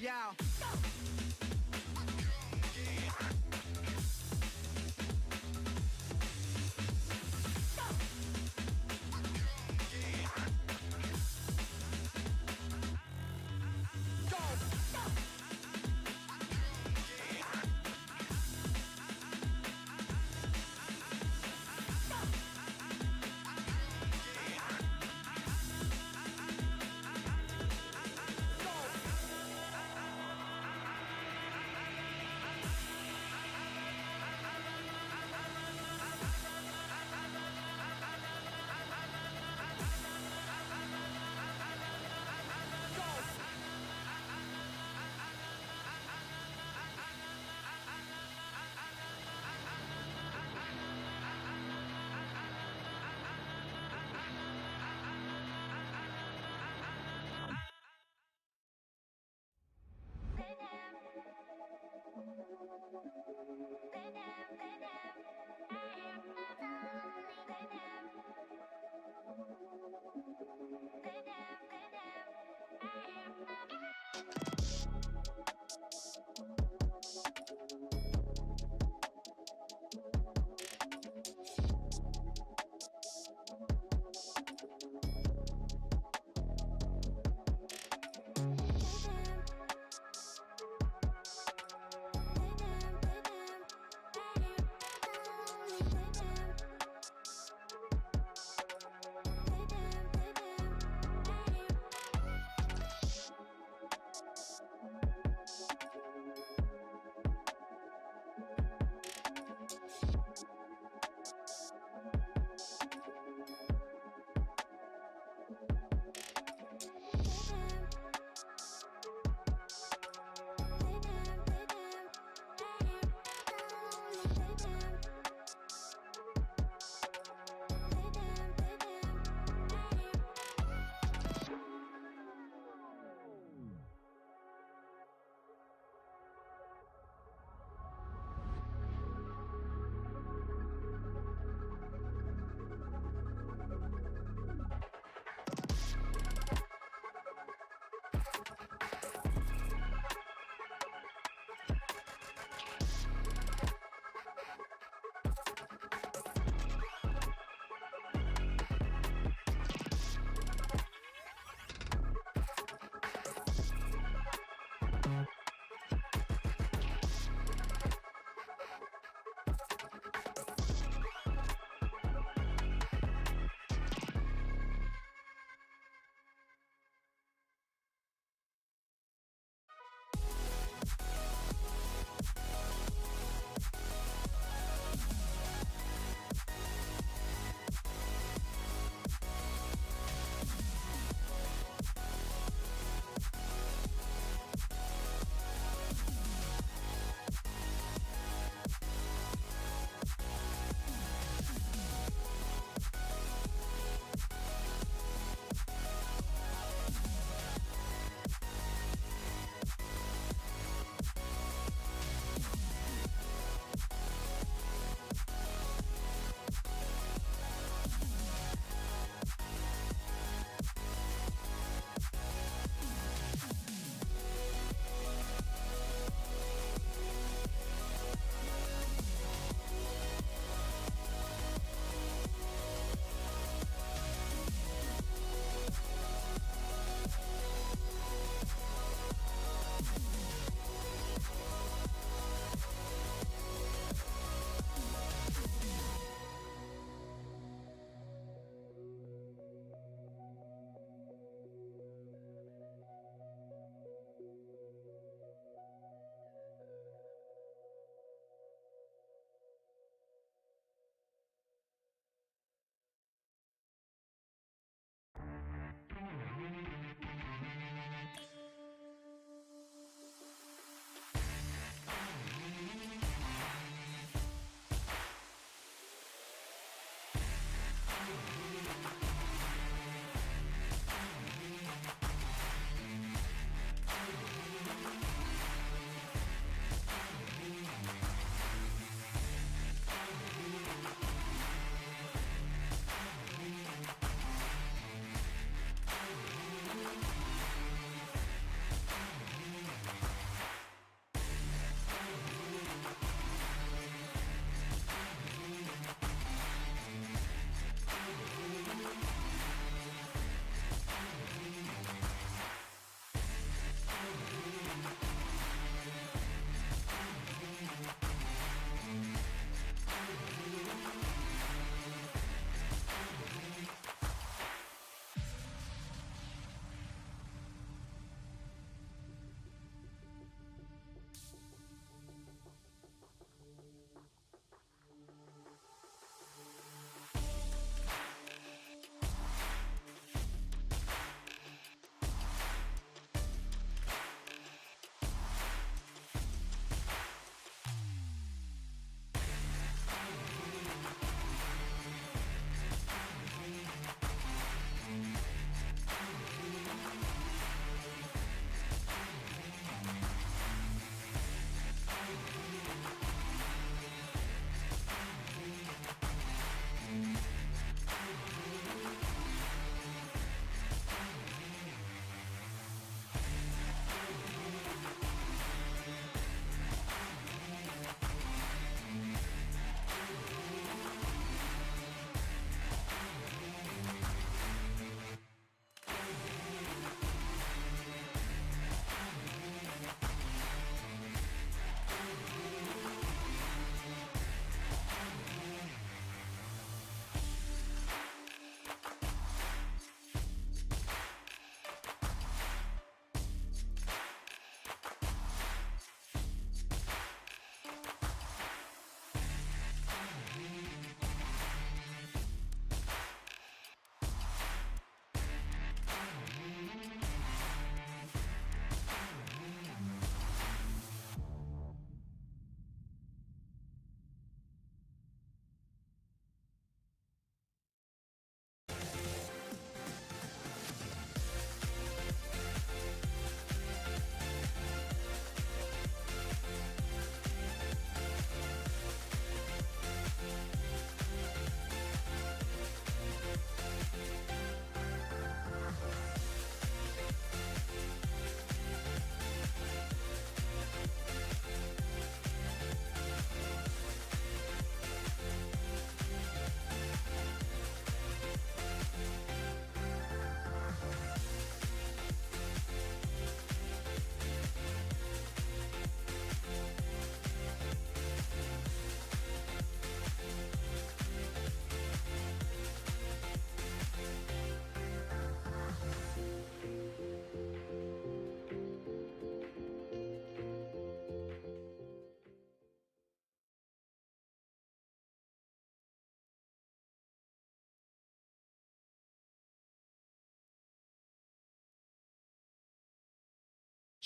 y'all.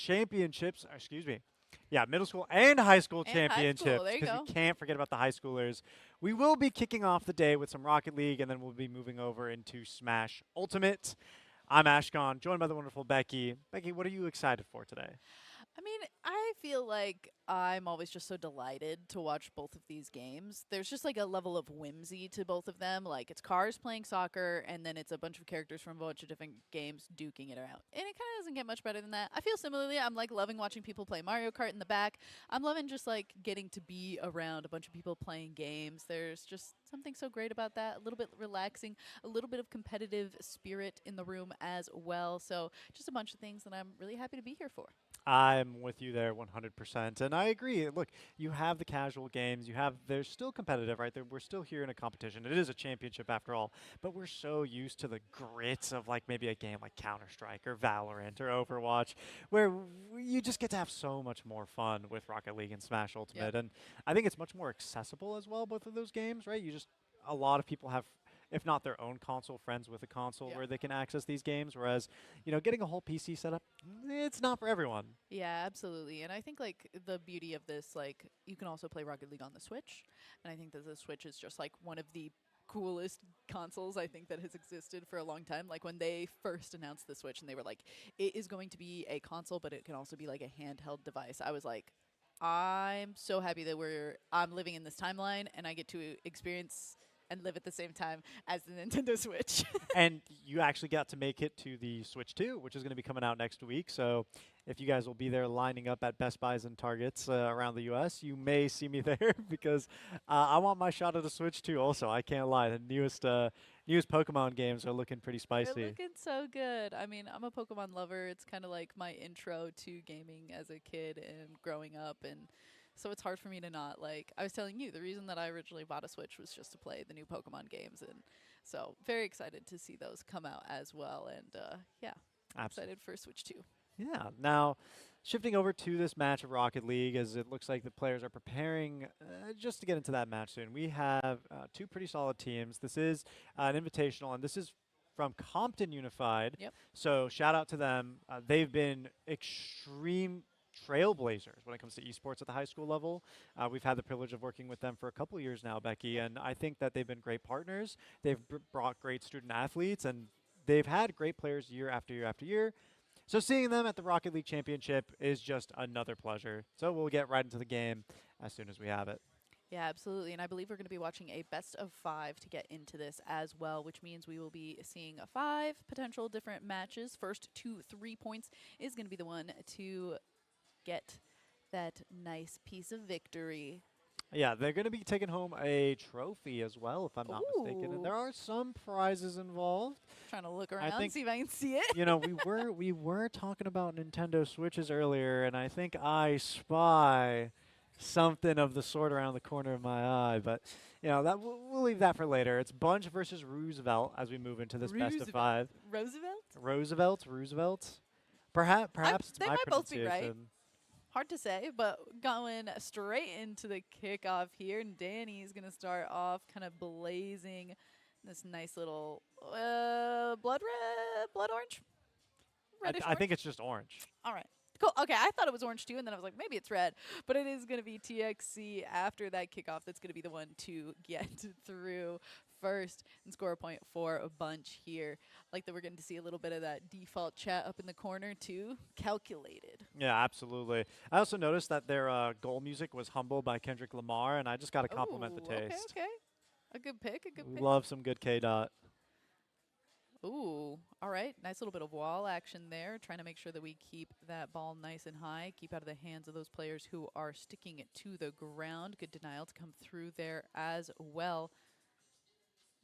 championships, excuse me. Yeah, middle school and high school And high school. championships There you because go. we can't forget about the high schoolers. We will be kicking off the day with some Rocket League, and then we'll be moving over into Smash Ultimate. I'm Ashcon, joined by the wonderful Becky. Becky, what are you excited for today? I mean, I feel like I'm always just so delighted to watch both of these games. There's just like a level of whimsy to both of them. Like it's cars playing soccer, and then it's a bunch of characters from a bunch of different games duking it out. And it kind of doesn't get much better than that. I feel similarly. I'm like loving watching people play Mario Kart in the back. I'm loving just like getting to be around a bunch of people playing games. There's just something so great about that. A little bit relaxing, a little bit of competitive spirit in the room as well. So just a bunch of things that I'm really happy to be here for. I'm with you there 100%. And I agree. Look, you have the casual games. They're still competitive, right? We're still here in a competition. It is a championship after all. But we're so used to the grits of like maybe a game like Counter-Strike or Valorant or Overwatch, where you just get to have so much more fun with Rocket League and Smash Yep. Ultimate. And I think it's much more accessible as well, both of those games, right? A lot of people have, if not their own console, friends with a console Yep. where they can access these games. Whereas, getting a whole PC setup, it's not for everyone. Yeah, absolutely. And I think like the beauty of this, like you can also play Rocket League on the Switch, and I think that the Switch is just like one of the coolest consoles I think that has existed for a long time. Like when they first announced the Switch and they were like, it is going to be a console, but it can also be like a handheld device. I was like, I'm so happy that I'm living in this timeline and I get to experience and live at the same time as the Nintendo Switch. And you actually got to make it to the Switch 2, which is going to be coming out next week. So if you guys will be there lining up at Best Buys and Targets around the U.S., you may see me there because I want my shot at the Switch 2 also. I can't lie. The newest Pokemon games are looking pretty They're spicy. looking so good. I mean, I'm a Pokemon lover. It's kind of like my intro to gaming as a kid and growing up, and so it's hard for me to not like. I was telling you, the reason that I originally bought a Switch was just to play the new Pokemon games, and so very excited to see those come out as well. And yeah, Absolutely. excited for Switch 2. Yeah. Now, shifting over to this match of Rocket League, as it looks like the players are preparing just to get into that match soon. We have two pretty solid teams. This is an invitational, and this is from Compton Unified. Yep. So shout out to them. They've been extreme trailblazers when it comes to esports at the high school level. We've had the privilege of working with them for a couple years now, Becky, and I think that they've been great partners. They've brought great student athletes, and they've had great players year after year after year. So seeing them at the Rocket League Championship is just another pleasure. So we'll get right into the game as soon as we have it. Yeah, absolutely. And I believe we're going to be watching a best of 5 to get into this as well, which means we will be seeing 5 potential different matches. First to 3 points is going to be the one to get that nice piece of victory. Yeah, they're going to be taking home a trophy as well, if I'm not mistaken. And Ooh. there are some prizes involved. Trying to look I around, think see if I can see it. we were talking about Nintendo Switches earlier, and I think I spy something of the sort around the corner of my eye. But that we'll leave that for later. It's Bunch versus Roosevelt as we move into this best of Roosevelt. 5. Roosevelt? Roosevelt. Perhaps it's They my might both be right. pronunciation. Hard to say, but going straight into the kickoff here. And Danny's going to start off kind of blazing this nice little blood orange? Reddish I think orange? it's just orange. All right. Cool. Okay, I thought it was orange too, and then I was like, maybe it's red. But it is going to be TXC after that kickoff that's going to be the one to get through first and score a point for a bunch here. Like that we're getting to see a little bit of that default chat up in the corner too. Calculated. Yeah, absolutely. I also noticed that their goal music was Humble by Kendrick Lamar, and I just got to compliment the Ooh, okay, taste. okay. A good pick, a good pick. Love some good K Dot. Ooh, all right. Nice little bit of wall action there. Trying to make sure that we keep that ball nice and high. Keep out of the hands of those players who are sticking it to the ground. Good denial to come through there as well.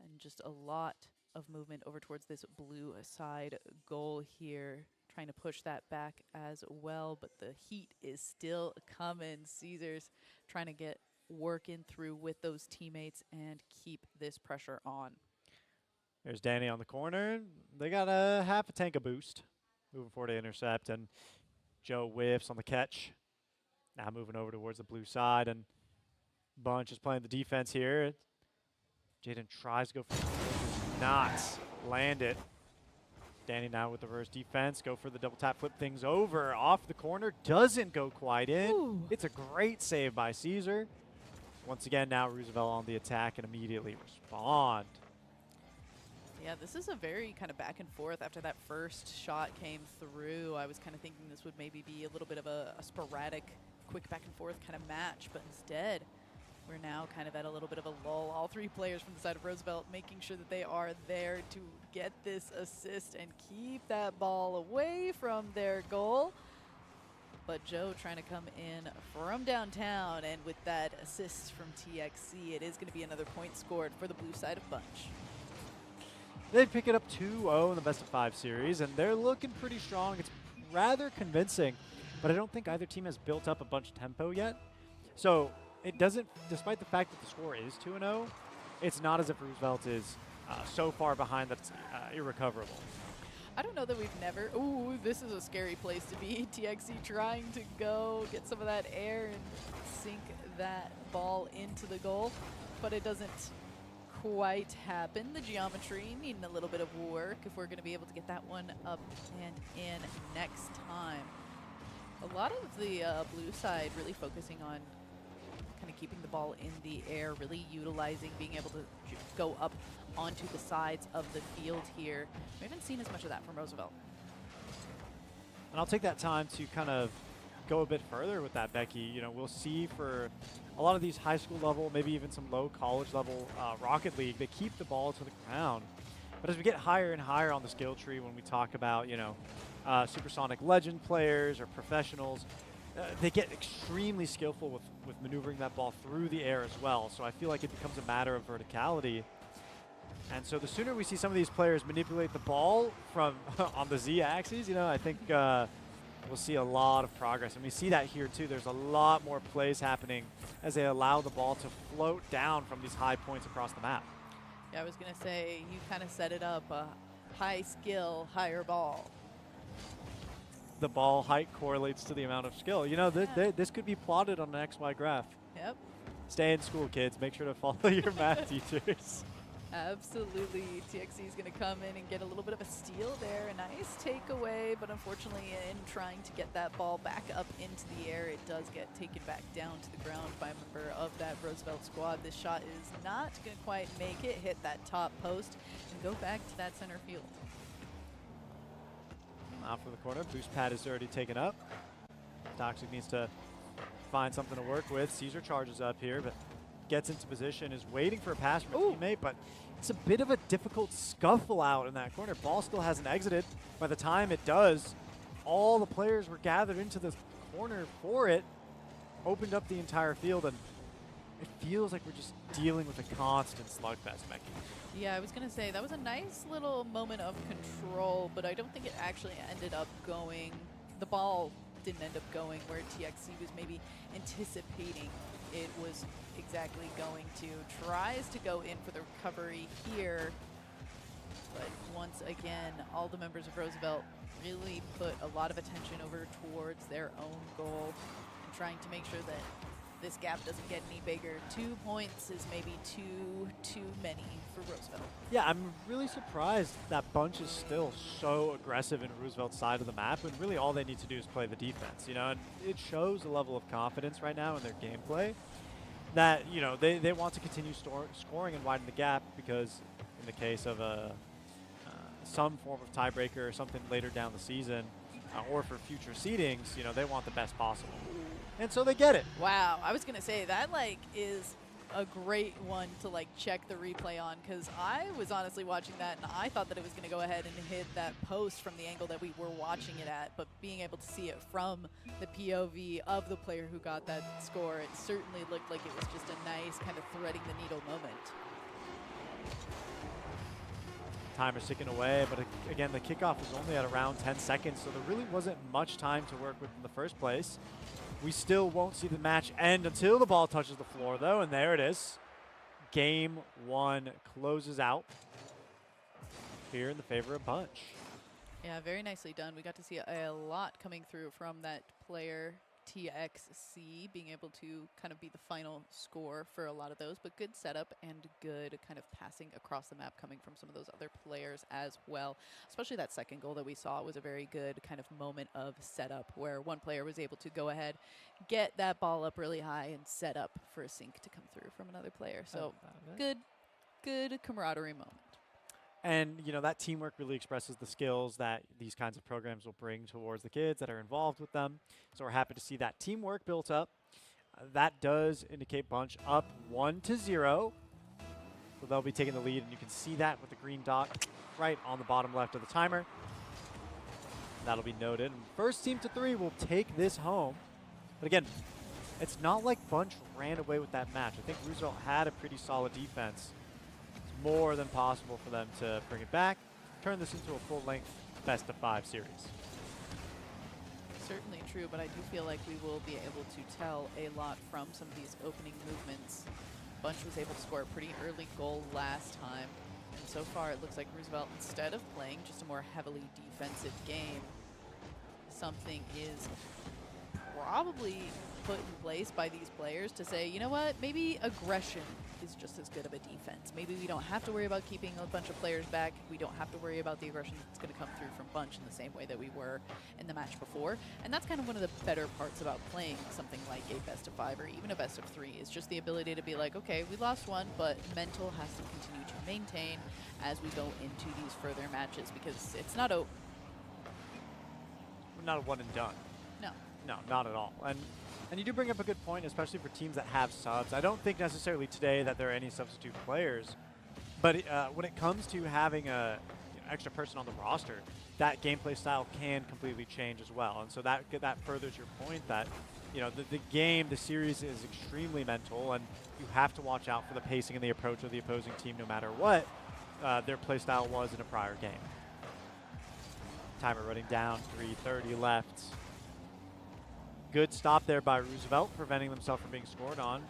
And just a lot of movement over towards this blue side goal here. Trying to push that back as well, but the heat is still coming. Caesars trying to get working through with those teammates and keep this pressure on. There's Danny on the corner. They got a half a tank of boost. Moving forward to intercept, and Joe whiffs on the catch. Now moving over towards the blue side, and Bunch is playing the defense here. Jaden tries to go for it, does not land it. Danny now with the reverse defense. Go for the double tap, flip things over. Off the corner, doesn't go quite in. Ooh. It's a great save by Caesar. Once again, now Roosevelt on the attack and immediately respond. Yeah, this is a very kind of back and forth. After that first shot came through, I was kind of thinking this would maybe be a little bit of a sporadic, quick back and forth kind of match, but instead, we're now kind of at a little bit of a lull. All three players from the side of Roosevelt making sure that they are there to get this assist and keep that ball away from their goal. But Joe trying to come in from downtown, and with that assist from TXC, it is going to be another point scored for the blue side of Bunch. They pick it up 2-0 in the best-of-5 series, and they're looking pretty strong. It's rather convincing, but I don't think either team has built up a bunch of tempo yet. So it doesn't, despite the fact that the score is 2-0, it's not as if Roosevelt is so far behind that it's irrecoverable. I don't know that we've never. Ooh, this is a scary place to be. TXC trying to go get some of that air and sink that ball into the goal, but it doesn't quite happen. The geometry needing a little bit of work if we're going to be able to get that one up and in next time. A lot of the blue side really focusing on kind of keeping the ball in the air, really utilizing being able to go up onto the sides of the field here. We haven't seen as much of that from Roosevelt. And I'll take that time to kind of go a bit further with that, Becky. You know, we'll see for a lot of these high school level, maybe even some low college level Rocket League, they keep the ball to the ground. But as we get higher and higher on the skill tree, when we talk about, you know, Supersonic Legend players or professionals, they get extremely skillful with maneuvering that ball through the air as well. So I feel like it becomes a matter of verticality. And so the sooner we see some of these players manipulate the ball from on the Z-axis, you know, I think we'll see a lot of progress. And we see that here too. There's a lot more plays happening as they allow the ball to float down from these high points across the map. Yeah, I was going to say, you kind of set it up, high skill, higher ball. The ball height correlates to the amount of skill. You know, this could be plotted on an XY graph. Yep. Stay in school, kids. Make sure to follow your math teachers. Absolutely. TXC is going to come in and get a little bit of a steal there. A nice takeaway, but unfortunately in trying to get that ball back up into the air, it does get taken back down to the ground by a member of that Roosevelt squad. This shot is not going to quite make it, hit that top post, and go back to that center field. Off of the corner, boost pad is already taken up. Toxic needs to find something to work with. Caesar charges up here, but gets into position, is waiting for a pass from a teammate, but it's a bit of a difficult scuffle out in that corner. Ball still hasn't exited. By the time it does, all the players were gathered into the corner for it, opened up the entire field, and it feels like we're just dealing with a constant slugfest, Becky. Yeah, I was going to say, that was a nice little moment of control, but I don't think it actually ended up going. The ball didn't end up going where TXC was maybe anticipating it was exactly going to. Tries to go in for the recovery here, but once again, all the members of Roosevelt really put a lot of attention over towards their own goal and trying to make sure that this gap doesn't get any bigger. 2 points is maybe too many for Roosevelt. Yeah, I'm really surprised that Bunch is still so aggressive in Roosevelt's side of the map, and really all they need to do is play the defense, you know, and it shows a level of confidence right now in their gameplay that, you know, they want to continue scoring and widen the gap, because in the case of some form of tiebreaker or something later down the season, or for future seedings, you know, they want the best possible. And so they get it. Wow, I was gonna say that is a great one to check the replay on, because I was honestly watching that and I thought that it was gonna go ahead and hit that post from the angle that we were watching it at, but being able to see it from the POV of the player who got that score, it certainly looked like it was just a nice kind of threading the needle moment. Timer's ticking away, but again, the kickoff was only at around 10 seconds, so there really wasn't much time to work with in the first place. We still won't see the match end until the ball touches the floor, though, and there it is. Game 1 closes out here in the favor of Bunch. Yeah, very nicely done. We got to see a lot coming through from that player. TXC being able to kind of be the final score for a lot of those, but good setup and good kind of passing across the map coming from some of those other players as well. Especially that second goal that we saw was a very good kind of moment of setup where one player was able to go ahead, get that ball up really high and set up for a sink to come through from another player. So good camaraderie moment. And, you know, that teamwork really expresses the skills that these kinds of programs will bring towards the kids that are involved with them. So we're happy to see that teamwork built up. That does indicate Bunch up 1-0. So they'll be taking the lead, and you can see that with the green dot right on the bottom left of the timer. That'll be noted. And first team to 3 will take this home. But again, it's not like Bunch ran away with that match. I think Roosevelt had a pretty solid defense. More than possible for them to bring it back, turn this into a full-length best-of-5 series. Certainly true, but I do feel like we will be able to tell a lot from some of these opening movements. Bunch was able to score a pretty early goal last time, and so far it looks like Roosevelt, instead of playing just a more heavily defensive game, something is probably put in place by these players to say, you know what, maybe aggression is just as good of a defense. Maybe we don't have to worry about keeping a bunch of players back. We don't have to worry about the aggression that's going to come through from Bunch in the same way that we were in the match before. And that's kind of one of the better parts about playing something like a best-of-5 or even a best-of-3 is just the ability to be like, okay, we lost one, but mental has to continue to maintain as we go into these further matches because it's not a... Not a one and done. No. No, not at all. And you do bring up a good point, especially for teams that have subs. I don't think necessarily today that there are any substitute players, but when it comes to having a extra person on the roster, that gameplay style can completely change as well. And so that furthers your point that, you know, the game, the series is extremely mental, and you have to watch out for the pacing and the approach of the opposing team no matter what their play style was in a prior game. Timer running down, 3:30 left. Good stop there by Roosevelt, preventing themselves from being scored on.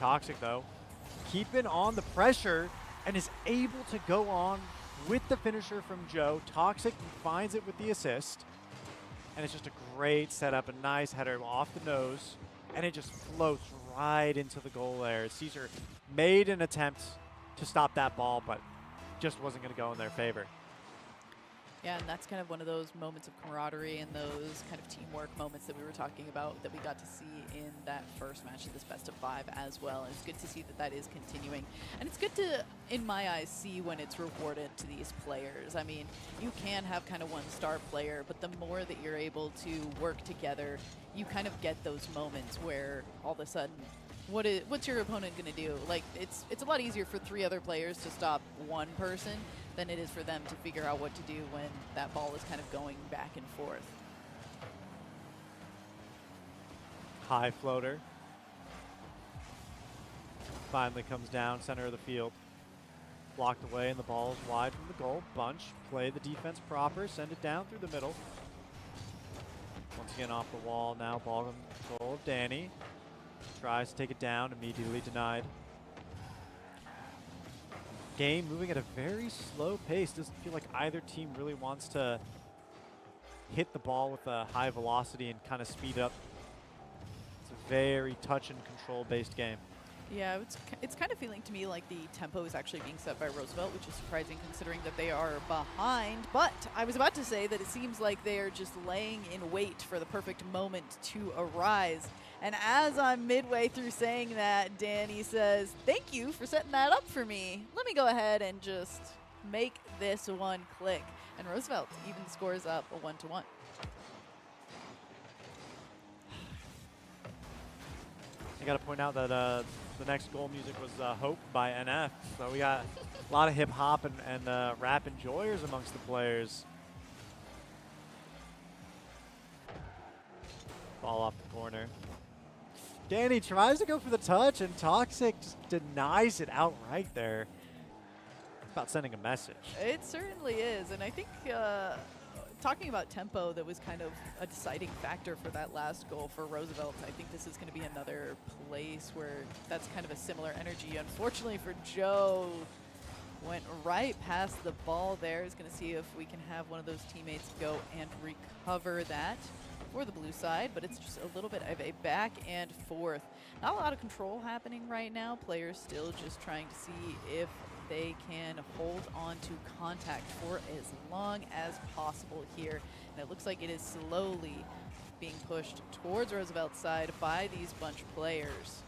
Toxic, though, keeping on the pressure and is able to go on with the finisher from Joe. Toxic finds it with the assist. And it's just a great setup, a nice header off the nose. And it just floats right into the goal there. Caesar made an attempt to stop that ball, but just wasn't going to go in their favor. Yeah, and that's kind of one of those moments of camaraderie and those kind of teamwork moments that we were talking about that we got to see in that first match of this best-of-5 as well. And it's good to see that that is continuing. And it's good to, in my eyes, see when it's rewarded to these players. I mean, you can have kind of one star player, but the more that you're able to work together, you kind of get those moments where all of a sudden, what's your opponent going to do? Like, it's a lot easier for 3 other players to stop one person than it is for them to figure out what to do when that ball is kind of going back and forth. High floater. Finally comes down, center of the field. Blocked away, and the ball is wide from the goal. Bunch play the defense proper, send it down through the middle. Once again off the wall now, ball in control of Danny. Tries to take it down, immediately denied. Game moving at a very slow pace. Doesn't feel like either team really wants to hit the ball with a high velocity and kind of speed up. It's a very touch and control based game. Yeah, it's kind of feeling to me like the tempo is actually being set by Roosevelt, which is surprising considering that they are behind. But I was about to say that it seems like they are just laying in wait for the perfect moment to arise. And as I'm midway through saying that, Danny says, "Thank you for setting that up for me. Let me go ahead and just make this one click." And Roosevelt even scores up a 1-1. I got to point out that the next goal music was Hope by NF. So we got a lot of hip hop and rap enjoyers amongst the players. Ball off the corner. Danny tries to go for the touch, and Toxic just denies it outright there. It's about sending a message. It certainly is, and I think talking about tempo, that was kind of a deciding factor for that last goal for Roosevelt. I think this is going to be another place where that's kind of a similar energy. Unfortunately for Joe, went right past the ball there. He's going to see if we can have one of those teammates go and recover that. for the blue side, but it's just a little bit of a back and forth. Not a lot of control happening right now. Players still just trying to see if they can hold on to contact for as long as possible here. And it looks like it is slowly being pushed towards Roosevelt's side by these bunch players.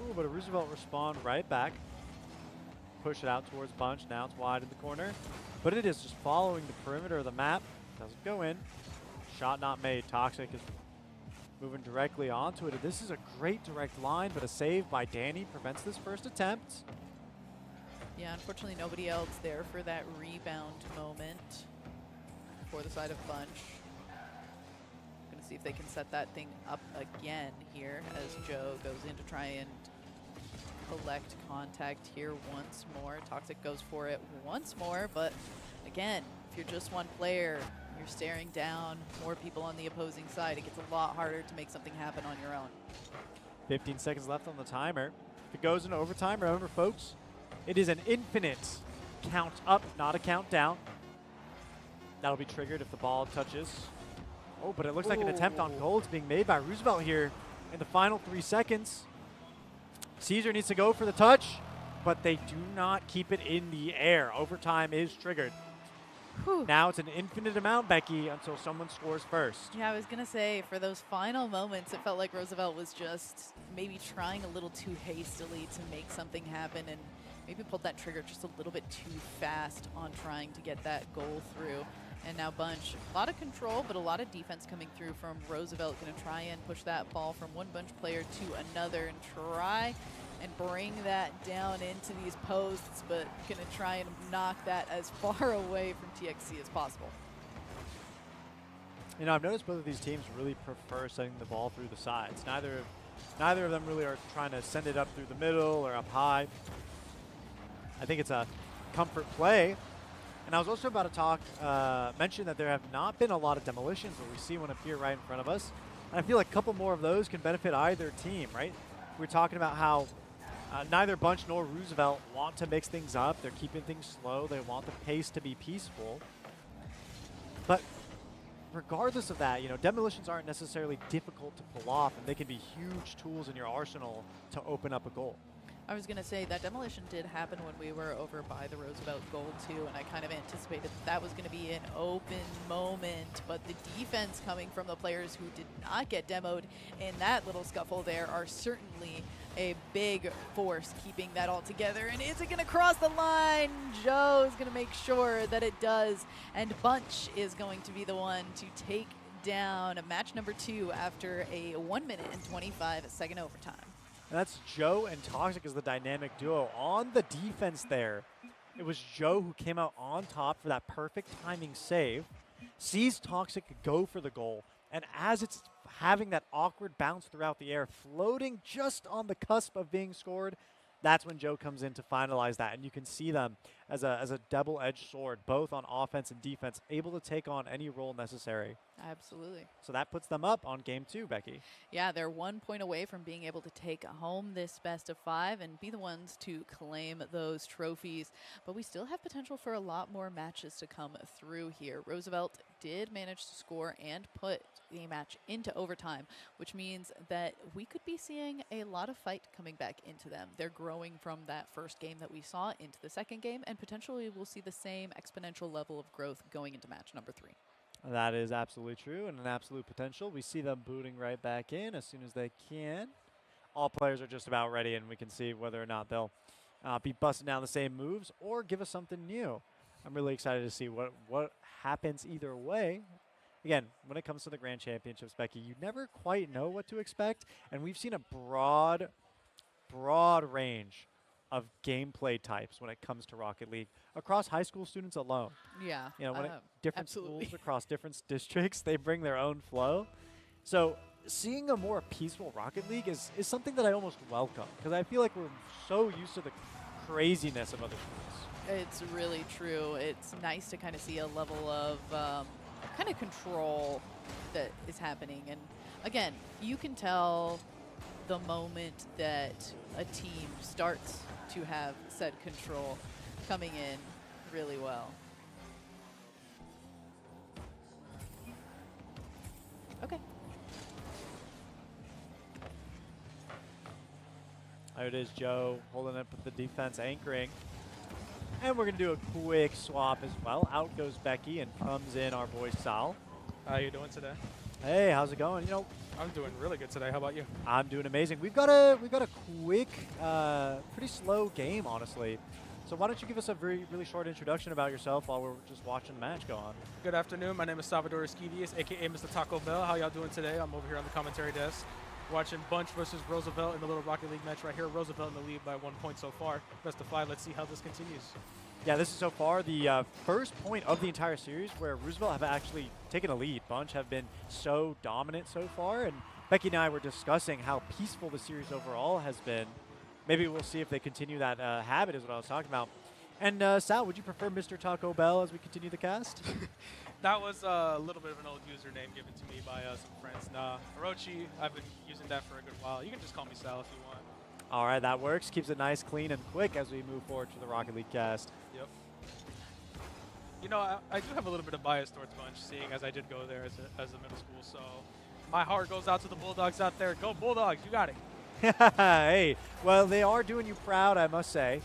Ooh, but a Roosevelt respawn right back. Push it out towards Bunch. Now it's wide in the corner. But it is just following the perimeter of the map. Doesn't go in. Shot not made. Toxic is moving directly onto it. This is a great direct line, but a save by Danny prevents this first attempt. Yeah, unfortunately nobody else there for that rebound moment for the side of Bunch. Gonna see if they can set that thing up again here as Joe goes in to try and collect contact here once more. Toxic goes for it once more, but again, if you're just one player, you're staring down more people on the opposing side. It gets a lot harder to make something happen on your own. 15 seconds left on the timer. If it goes into overtime, remember folks, it is an infinite count up, not a countdown. That'll be triggered if the ball touches. Oh, but it looks like an attempt on goal is being made by Roosevelt here in the final 3 seconds. Caesar needs to go for the touch, but they do not keep it in the air. Overtime is triggered. Whew. Now it's an infinite amount, Becky, until someone scores first. Yeah, I was going to say, for those final moments, it felt like Roosevelt was just maybe trying a little too hastily to make something happen and maybe pulled that trigger just a little bit too fast on trying to get that goal through. And now Bunch, a lot of control, but a lot of defense coming through from Roosevelt. Going to try and push that ball from one Bunch player to another and try and bring that down into these posts, but going to try and knock that as far away from TXC as possible. You know, I've noticed both of these teams really prefer sending the ball through the sides. Neither of them really are trying to send it up through the middle or up high. I think it's a comfort play. And I was also about to mention that there have not been a lot of demolitions, but we see one appear right in front of us. And I feel like a couple more of those can benefit either team, right? We're talking about how neither Bunch nor Roosevelt want to mix things up. They're keeping things slow. They want the pace to be peaceful. But regardless of that, you know, demolitions aren't necessarily difficult to pull off, and they can be huge tools in your arsenal to open up a goal. I was going to say that demolition did happen when we were over by the Roosevelt goal too, and I kind of anticipated that was going to be an open moment, but the defense coming from the players who did not get demoed in that little scuffle there are certainly a big force keeping that all together. And is it going to cross the line? Joe is going to make sure that it does, and Bunch is going to be the one to take down match number 2 after a 1 minute and 25-second overtime. And that's Joe and Toxic as the dynamic duo. On the defense there, it was Joe who came out on top for that perfect timing save, sees Toxic go for the goal, and as it's having that awkward bounce throughout the air, floating just on the cusp of being scored, that's when Joe comes in to finalize that. And you can see them as a double-edged sword, both on offense and defense, able to take on any role necessary. Absolutely. So that puts them up on game 2, Becky. Yeah, they're 1 point away from being able to take home this best of 5 and be the ones to claim those trophies. But we still have potential for a lot more matches to come through here. Roosevelt did manage to score and put the match into overtime, which means that we could be seeing a lot of fight coming back into them. They're growing from that first game that we saw into the second game, and potentially we'll see the same exponential level of growth going into match number 3. That is absolutely true and an absolute potential. We see them booting right back in as soon as they can. All players are just about ready, and we can see whether or not they'll be busting down the same moves or give us something new. I'm really excited to see what happens either way. Again, when it comes to the Grand Championships, Becky, you never quite know what to expect, and we've seen a broad range of gameplay types when it comes to Rocket League across high school students alone. Yeah, You know, when different absolutely. schools across different districts, they bring their own flow. So seeing a more peaceful Rocket League is something that I almost welcome, because I feel like we're so used to the craziness of other schools. It's really true. It's nice to kind of see a level of kind of control that is happening. And again, you can tell the moment that a team starts to have said control coming in really well. Okay. There it is, Joe holding up with the defense, anchoring. And we're going to do a quick swap as well. Out goes Becky and comes in our boy Sal. How you doing today? Hey, how's it going? You know, I'm doing really good today. How about you? I'm doing amazing. We've got a quick, pretty slow game, honestly. So why don't you give us a really short introduction about yourself while we're just watching the match go on? Good afternoon. My name is Salvador Esquidias, a.k.a. Mr. Taco Bell. How y'all doing today? I'm over here on the commentary desk watching Bunch versus Roosevelt in the Little Rocket League match right here. Roosevelt in the lead by 1 point so far. Best of 5. Let's see how this continues. Yeah, this is so far the first point of the entire series where Roosevelt have actually taken a lead. Bunch have been so dominant so far, and Becky and I were discussing how peaceful the series overall has been. Maybe we'll see if they continue that habit is what I was talking about. And Sal, would you prefer Mr. Taco Bell as we continue the cast? That was a little bit of an old username given to me by some friends. Nah, Orochi, I've been using that for a good while. You can just call me Sal if you want. All right, that works. Keeps it nice, clean, and quick as we move forward to the Rocket League cast. Yep. You know, I do have a little bit of bias towards Bunch, seeing as I did go there as a middle school. So my heart goes out to the Bulldogs out there. Go Bulldogs, you got it. Hey, well, they are doing you proud, I must say.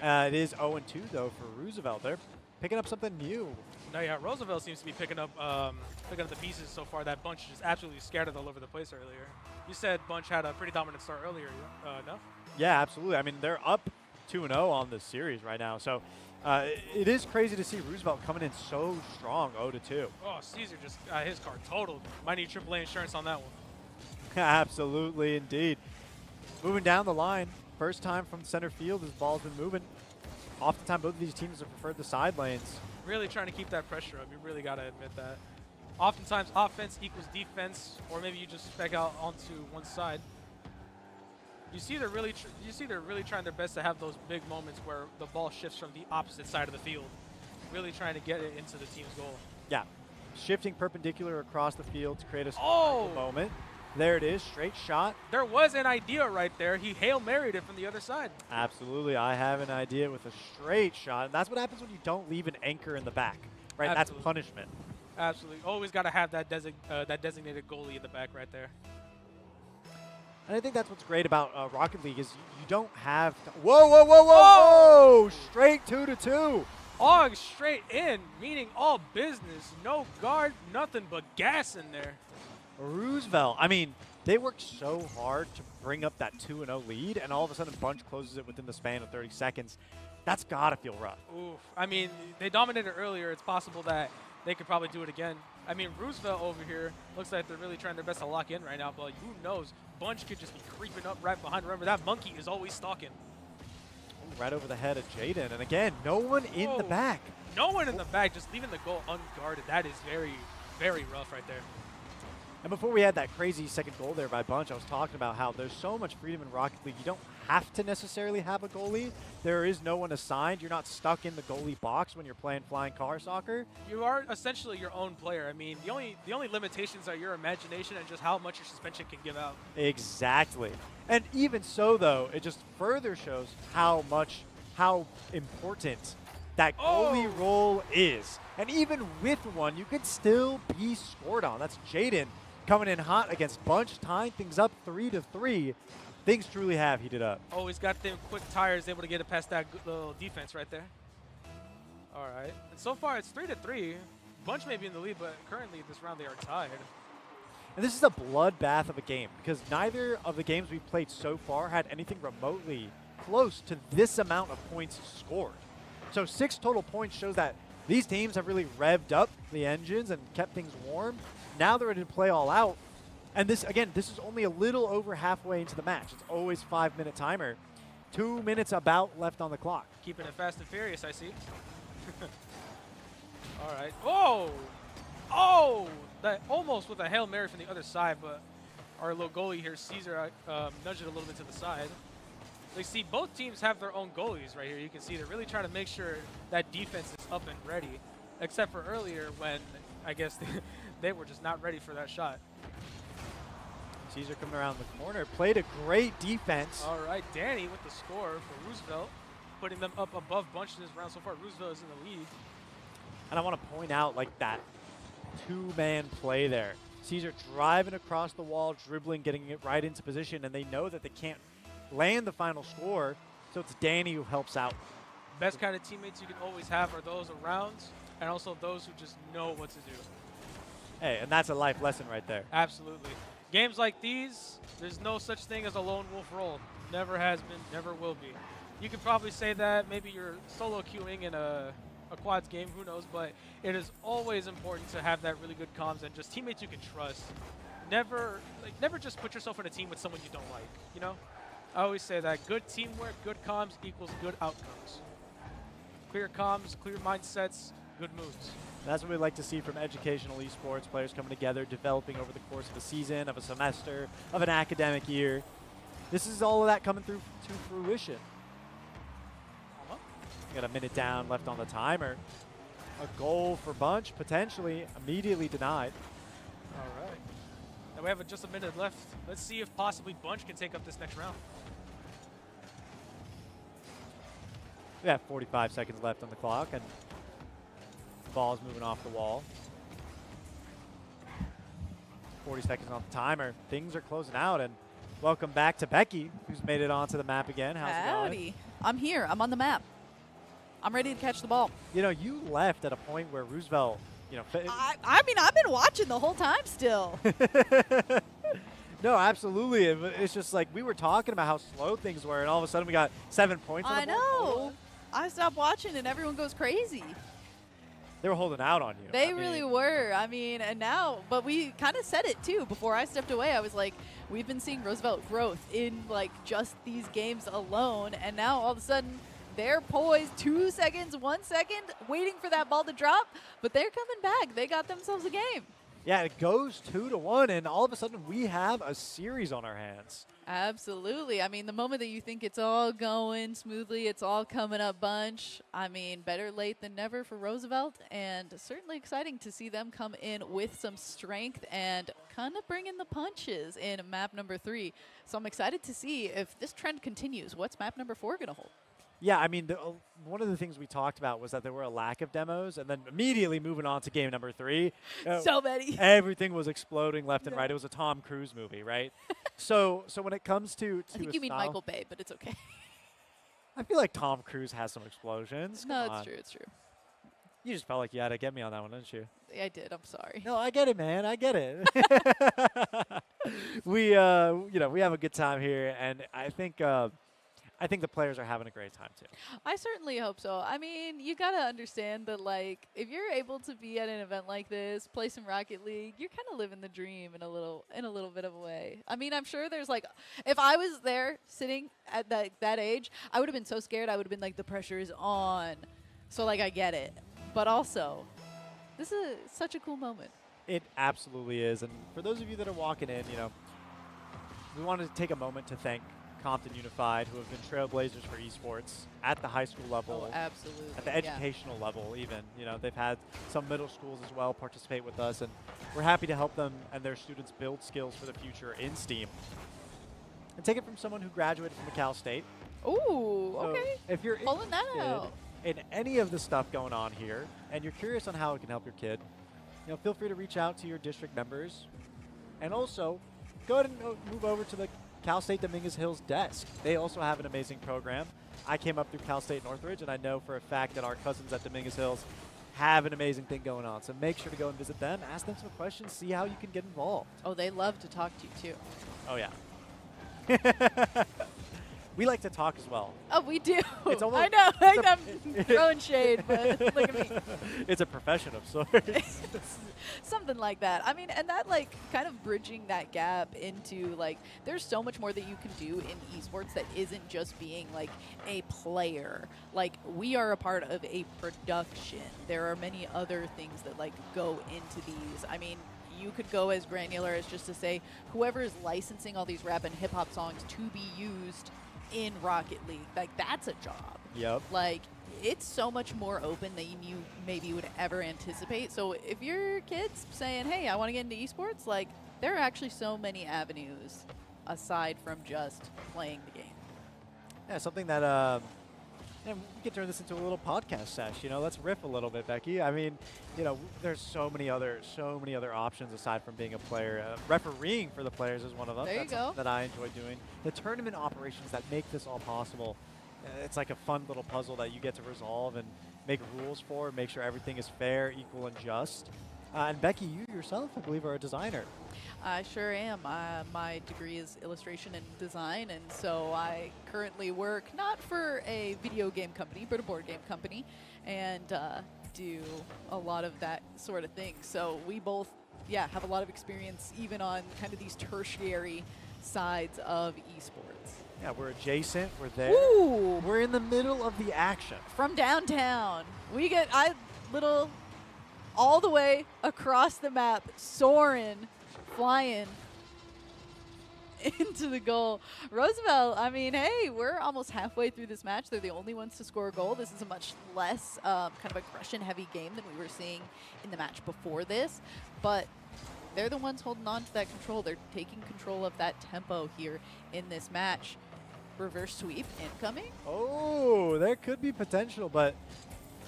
It is 0-2, though, for Roosevelt. They're picking up something new. No, yeah, Roosevelt seems to be picking up the pieces so far. That Bunch is absolutely scattered all over the place earlier. You said Bunch had a pretty dominant start earlier, no? Yeah, absolutely. I mean, they're up 2-0 on this series right now. So it is crazy to see Roosevelt coming in so strong, 0-2. Oh, Caesar just got his car totaled. Might need AAA insurance on that one. Absolutely, indeed. Moving down the line. First time from center field, this ball's been moving. Oftentimes, both of these teams have preferred the side lanes. Really trying to keep that pressure up. You really got to admit that. Oftentimes, offense equals defense, or maybe you just spec out onto one side. You see, they're really trying their best to have those big moments where the ball shifts from the opposite side of the field. Really trying to get it into the team's goal. Yeah, shifting perpendicular across the field to create a moment. There it is, straight shot. There was an idea right there. He Hail Married it from the other side. Absolutely, I have an idea with a straight shot. And that's what happens when you don't leave an anchor in the back, right? Absolutely. That's punishment. Absolutely. Always got to have that designated goalie in the back right there. And I think that's what's great about Rocket League is you don't have to whoa! Straight 2-2. Og straight in, meaning all business. No guard, nothing but gas in there. Roosevelt, I mean, they worked so hard to bring up that 2-0 lead, and all of a sudden Bunch closes it within the span of 30 seconds. That's got to feel rough. Oof. I mean, they dominated earlier. It's possible that they could probably do it again. I mean, Roosevelt over here looks like they're really trying their best to lock in right now, but who knows? Bunch could just be creeping up right behind. Remember, that monkey is always stalking. Ooh, right over the head of Jaden, and again, no one in the back. No one in the back, just leaving the goal unguarded. That is very, very rough right there. And before we had that crazy second goal there by Bunch, I was talking about how there's so much freedom in Rocket League. You don't have to necessarily have a goalie. There is no one assigned. You're not stuck in the goalie box when you're playing flying car soccer. You are essentially your own player. I mean, the only limitations are your imagination and just how much your suspension can give out. Exactly. And even so, though, it just further shows how important that goalie role is. And even with one, you can still be scored on. That's Jaden coming in hot against Bunch, tying things up 3-3. Things truly have heated up. Oh, he's got them quick tires, able to get it past that little defense right there. All right. And so far, it's 3-3. Bunch may be in the lead, but currently this round they are tied. And this is a bloodbath of a game because neither of the games we've played so far had anything remotely close to this amount of points scored. So 6 total points shows that these teams have really revved up the engines and kept things warm. Now they're ready to play all out. And this, again, this is only a little over halfway into the match. It's always 5-minute timer. 2 minutes about left on the clock. Keeping it fast and furious, I see. All right. Oh! Oh! That almost with a Hail Mary from the other side, but our little goalie here, Caesar, nudged it a little bit to the side. They see both teams have their own goalies right here. You can see they're really trying to make sure that defense is up and ready, except for earlier when I guess they were just not ready for that shot. Caesar coming around the corner, played a great defense. All right, Danny with the score for Roosevelt, putting them up above Bunch this round so far. Roosevelt is in the lead. And I want to point out like that two-man play there. Caesar driving across the wall, dribbling, getting it right into position, and they know that they can't land the final score, so it's Danny who helps out. Best kind of teammates you can always have are those around and also those who just know what to do. Hey, and that's a life lesson right there. Absolutely. Games like these, there's no such thing as a lone wolf role. Never has been, never will be. You could probably say that maybe you're solo queuing in a quads game, who knows, but it is always important to have that really good comms and just teammates you can trust. Never just put yourself in a team with someone you don't like, you know? I always say that good teamwork, good comms equals good outcomes. Clear comms, clear mindsets, good moves. That's what we like to see from educational esports, players coming together, developing over the course of a season, of a semester, of an academic year. This is all of that coming through to fruition. We got a minute down left on the timer. A goal for Bunch, potentially immediately denied. All right. Now we have just a minute left. Let's see if possibly Bunch can take up this next round. We have 45 seconds left on the clock, and ball's moving off the wall. 40 seconds on the timer. Things are closing out, and welcome back to Becky, who's made it onto the map again. How's it going? Howdy. I'm here. I'm on the map. I'm ready to catch the ball. You know, you left at a point where Roosevelt, you know, I mean, I've been watching the whole time still. No, absolutely. It's just like we were talking about how slow things were, and all of a sudden we got 7 points on I the board know. total. I stopped watching and everyone goes crazy. They were holding out on you. They I really mean, were. I mean, and now, but we kind of said it too. Before I stepped away, I was like, we've been seeing Roosevelt growth in like just these games alone. And now all of a sudden they're poised 2 seconds, 1 second, waiting for that ball to drop. But they're coming back. They got themselves a game. Yeah, it goes 2-1, and all of a sudden we have a series on our hands. Absolutely. I mean, the moment that you think it's all going smoothly, it's all coming up Bunch. I mean, better late than never for Roosevelt, and certainly exciting to see them come in with some strength and kind of bring in the punches in map number 3. So I'm excited to see if this trend continues. What's map number 4 going to hold? Yeah, I mean, one of the things we talked about was that there were a lack of demos, and then immediately moving on to game number 3. So many. Everything was exploding left and right. It was a Tom Cruise movie, right? so when it comes to I think a you mean style, Michael Bay, but it's okay. I feel like Tom Cruise has some explosions. No, Come it's on. – It's true. You just felt like you had to get me on that one, didn't you? I did. I'm sorry. No, I get it, man. I get it. We have a good time here, and I think the players are having a great time too. I certainly hope so. I mean, you gotta understand that, like, if you're able to be at an event like this, play some Rocket League, you're kind of living the dream in a little bit of a way. I mean, I'm sure there's like, if I was there sitting at that age, I would have been so scared. I would have been like, the pressure is on. So like, I get it, but also, this is such a cool moment. It absolutely is, and for those of you that are walking in, we wanted to take a moment to thank Compton Unified, who have been trailblazers for esports at the high school level, Oh, absolutely. at the yeah. educational level even. They've had some middle schools as well participate with us, and we're happy to help them and their students build skills for the future in STEAM. And take it from someone who graduated from Cal State. Ooh, So okay. if you're Pulling that interested out. in any of the stuff going on here, and you're curious on how it can help your kid, feel free to reach out to your district members. And also, go ahead and move over to the Cal State Dominguez Hills desk. They also have an amazing program. I came up through Cal State Northridge, and I know for a fact that our cousins at Dominguez Hills have an amazing thing going on. So make sure to go and visit them, ask them some questions, see how you can get involved. Oh, they love to talk to you too. Oh, yeah. We like to talk as well. Oh, we do. It's almost- I know. it's a- I'm throwing shade, but look at me. It's a profession of sorts. Something like that. I mean, and that, like, kind of bridging that gap into, like, there's so much more that you can do in esports that isn't just being, like, a player. Like, we are a part of a production. There are many other things that, like, go into these. I mean, you could go as granular as just to say whoever is licensing all these rap and hip-hop songs to be used in Rocket League, like, that's a job. Yep. Like, it's so much more open than you maybe would ever anticipate. So if your kid's saying, hey, I want to get into esports, like, there are actually so many avenues aside from just playing the game. Yeah, something that And we could turn this into a little podcast sesh. Let's riff a little bit, Becky. I mean, there's so many other options aside from being a player. Refereeing for the players is one of them. There you That's go. something that I enjoy doing. The tournament operations that make this all possible. It's like a fun little puzzle that you get to resolve and make rules for, make sure everything is fair, equal, and just. And Becky, you yourself, I believe, are a designer. I sure am. My degree is illustration and design, and so I currently work not for a video game company, but a board game company, and do a lot of that sort of thing. So we both, have a lot of experience even on kind of these tertiary sides of esports. Yeah, we're adjacent. We're there. Ooh, We're in the middle of the action. from downtown. All the way across the map, soaring, flying into the goal. Roosevelt, I mean, hey, we're almost halfway through this match. They're the only ones to score a goal. This is a much less kind of aggression-heavy game than we were seeing in the match before this. But they're the ones holding on to that control. They're taking control of that tempo here in this match. Reverse sweep incoming. Oh, there could be potential, but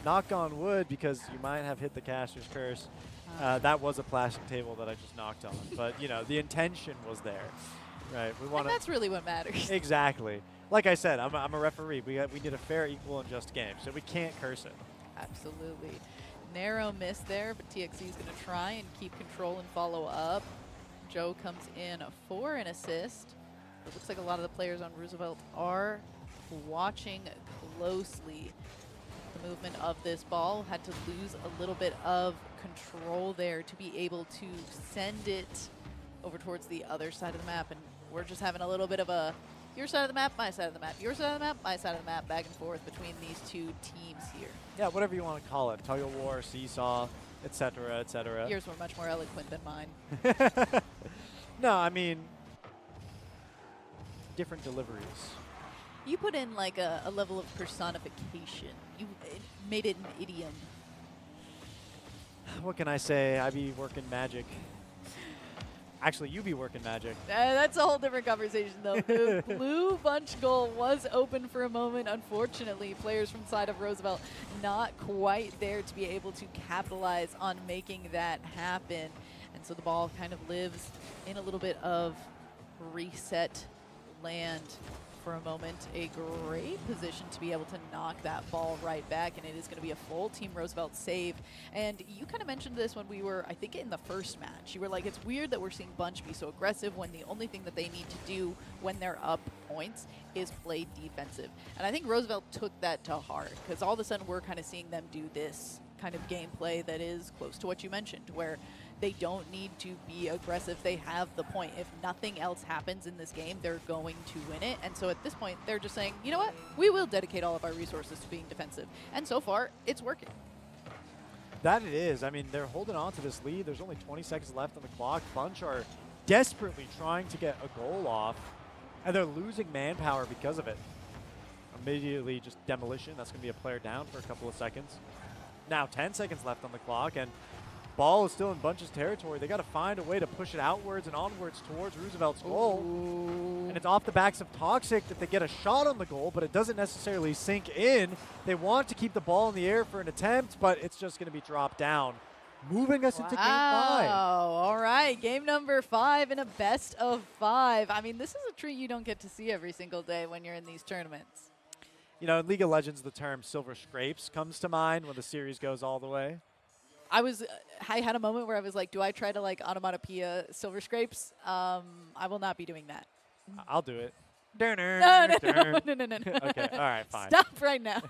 knock on wood, because you might have hit the caster's curse. That was a plastic table that I just knocked on, but the intention was there, right? We want And that's really what matters. exactly. Like I said, I'm a referee. We need a fair, equal, and just game, so we can't curse it. Absolutely. Narrow miss there, but TXC is going to try and keep control and follow up. Joe comes in for an assist. It looks like a lot of the players on Roosevelt are watching closely the movement of this ball. Had to lose a little bit of control there to be able to send it over towards the other side of the map. And we're just having a little bit of a your side of the map, my side of the map, your side of the map, my side of the map, back and forth between these two teams here. Yeah, whatever you want to call it. Tug-of-war, seesaw, etc., etc. Yours were much more eloquent than mine. No, I mean, different deliveries. You put in like a level of personification. You made it an idiom. What can I say? I be working magic. Actually, you be working magic. That's a whole different conversation, though. The blue bunch goal was open for a moment. Unfortunately, players from side of Roosevelt not quite there to be able to capitalize on making that happen. And so the ball kind of lives in a little bit of reset land for a moment. A great position to be able to knock that ball right back, and it is going to be a full Team Roosevelt save. And you kind of mentioned this when we were, I think, in the first match. You were like, it's weird that we're seeing Bunch be so aggressive when the only thing that they need to do when they're up points is play defensive. And I think Roosevelt took that to heart, because all of a sudden we're kind of seeing them do this kind of gameplay that is close to what you mentioned, where they don't need to be aggressive. They have the point. If nothing else happens in this game, they're going to win it. And so at this point, they're just saying, you know what? We will dedicate all of our resources to being defensive. And so far, it's working. That it is. I mean, they're holding on to this lead. There's only 20 seconds left on the clock. Bunch are desperately trying to get a goal off, and they're losing manpower because of it. Immediately just demolition. That's going to be a player down for a couple of seconds. Now 10 seconds left on the clock, and ball is still in Bunch's territory. They got to find a way to push it outwards and onwards towards Roosevelt's goal. Ooh. And it's off the backs of Toxic that they get a shot on the goal, but it doesn't necessarily sink in. They want to keep the ball in the air for an attempt, but it's just going to be dropped down, moving us into game 5. All right, game number 5 in a best of 5. I mean, this is a treat you don't get to see every single day when you're in these tournaments. You know, in League of Legends, the term silver scrapes comes to mind when the series goes all the way. I had a moment where I was like, do I try to like onomatopoeia silver scrapes? I will not be doing that. I'll do it. No. Okay, all right, fine. Stop right now.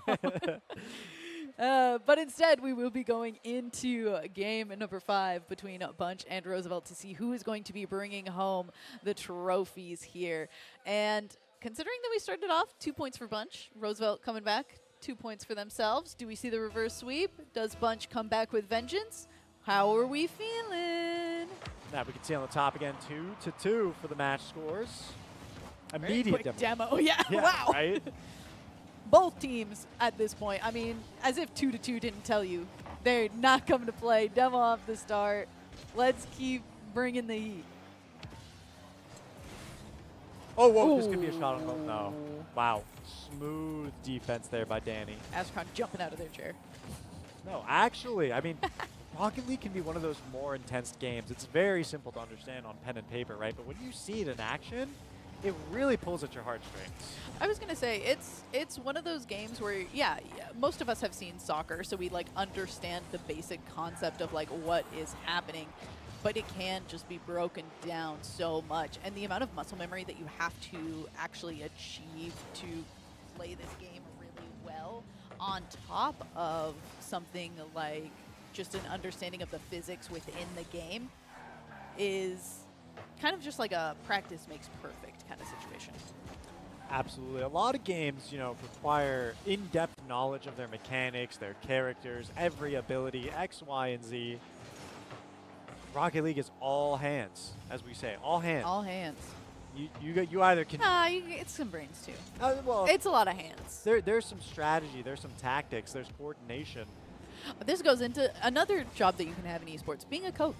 But instead, we will be going into game number 5 between Bunch and Roosevelt to see who is going to be bringing home the trophies here. And considering that we started off 2 points for Bunch, Roosevelt coming back, 2 points for themselves. Do we see the reverse sweep? Does Bunch come back with vengeance? How are we feeling? Now we can see on the top again, 2-2 for the match scores. Very Immediate quick demo. Yeah, Yeah, wow. right? Both teams at this point, I mean, as if 2-2 didn't tell you. They're not coming to play. Demo off the start. Let's keep bringing the heat. Oh, whoa, this could be a shot on goal. No. Ooh. Wow. Smooth defense there by Danny. Astron jumping out of their chair. No, actually, I mean, Rocket League can be one of those more intense games. It's very simple to understand on pen and paper, right? But when you see it in action, it really pulls at your heartstrings. I was gonna say it's one of those games where most of us have seen soccer, so we like understand the basic concept of like what is happening, but it can just be broken down so much, and the amount of muscle memory that you have to actually achieve to play this game really well, on top of something like just an understanding of the physics within the game, is kind of just like a practice makes perfect kind of situation. Absolutely. A lot of games, require in-depth knowledge of their mechanics, their characters, every ability, X, Y, and Z. Rocket League is all hands, as we say, all hands. All hands. You either can. It's some brains too. Well, It's a lot of hands. there's some strategy, there's some tactics, there's coordination. This goes into another job that you can have in esports, being a coach.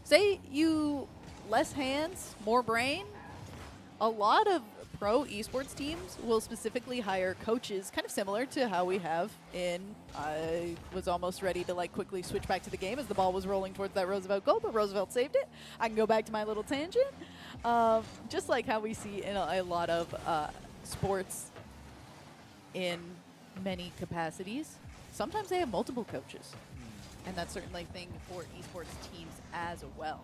Say you less hands, more brain. A lot of pro esports teams will specifically hire coaches, kind of similar to how we have in. I was almost ready to like quickly switch back to the game as the ball was rolling towards that Roosevelt goal, but Roosevelt saved it. I can go back to my little tangent. Just like how we see in a lot of sports in many capacities, sometimes they have multiple coaches. And that's certainly a thing for esports teams as well.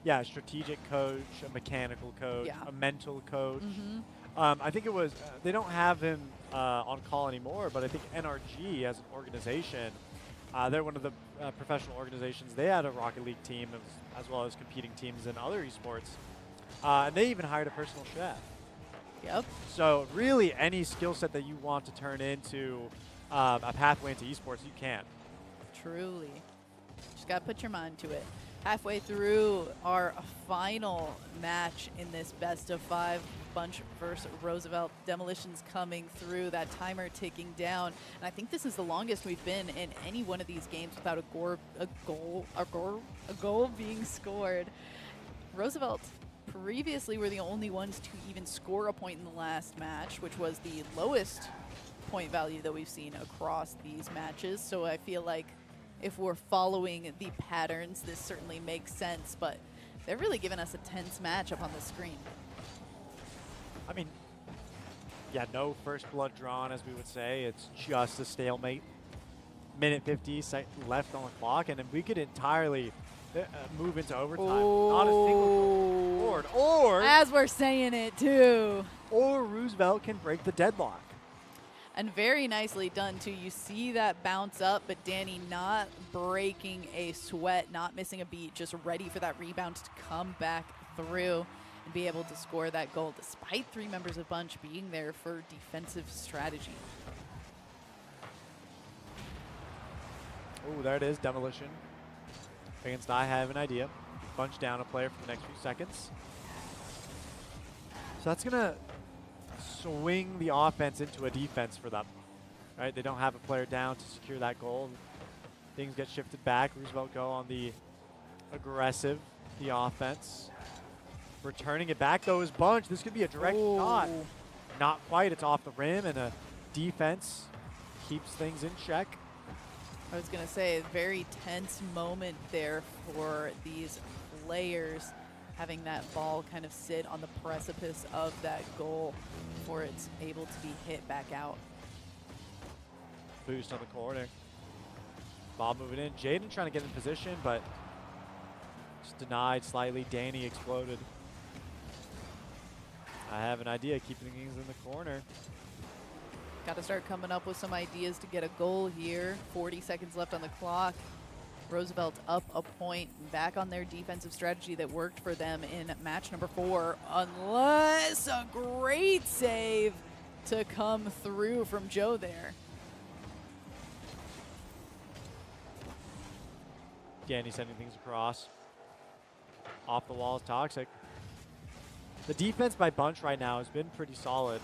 Yeah, a strategic coach, a mechanical coach, Yeah. a mental coach. Mm-hmm. I think it was, they don't have him on call anymore, but I think NRG as an organization, they're one of the professional organizations. They had a Rocket League team as well as competing teams in other esports. And they even hired a personal chef. Yep. So really any skill set that you want to turn into a pathway into esports, you can. Truly. Just got to put your mind to it. Halfway through our final match in this best of 5, Bunch versus Roosevelt. Demolition's coming through, that timer ticking down. And I think this is the longest we've been in any one of these games without a goal being scored. Roosevelt previously were the only ones to even score a point in the last match, which was the lowest point value that we've seen across these matches. So I feel like if we're following the patterns, this certainly makes sense, but they're really giving us a tense match up on the screen. I mean, yeah, no first blood drawn, as we would say. It's just a stalemate. Minute 50 left on the clock, and then we could entirely move into overtime. Not a single goal scored. Or, as we're saying it too. Or Roosevelt can break the deadlock. And very nicely done, too. You see that bounce up, but Danny not breaking a sweat, not missing a beat, just ready for that rebound to come back through and be able to score that goal, despite 3 members of Bunch being there for defensive strategy. Oh, there it is, Demolition. Against I Have an Idea. Bunch down a player for the next few seconds. So that's going to swing the offense into a defense for them. Right? They don't have a player down to secure that goal. Things get shifted back. Roosevelt go on the aggressive, the offense. Returning it back, though, is Bunch. This could be a direct shot. Not quite. It's off the rim, and a defense keeps things in check. I was going to say, a very tense moment there for these players, having that ball kind of sit on the precipice of that goal before it's able to be hit back out. Boost on the corner. Bob moving in. Jaden trying to get in position, but just denied slightly. Danny exploded. I Have an Idea, keeping things in the corner. Got to start coming up with some ideas to get a goal here. 40 seconds left on the clock. Roosevelt up a point, back on their defensive strategy that worked for them in match number 4, unless a great save to come through from Joe there. Danny sending things across. Off the wall is Toxic. The defense by Bunch right now has been pretty solid.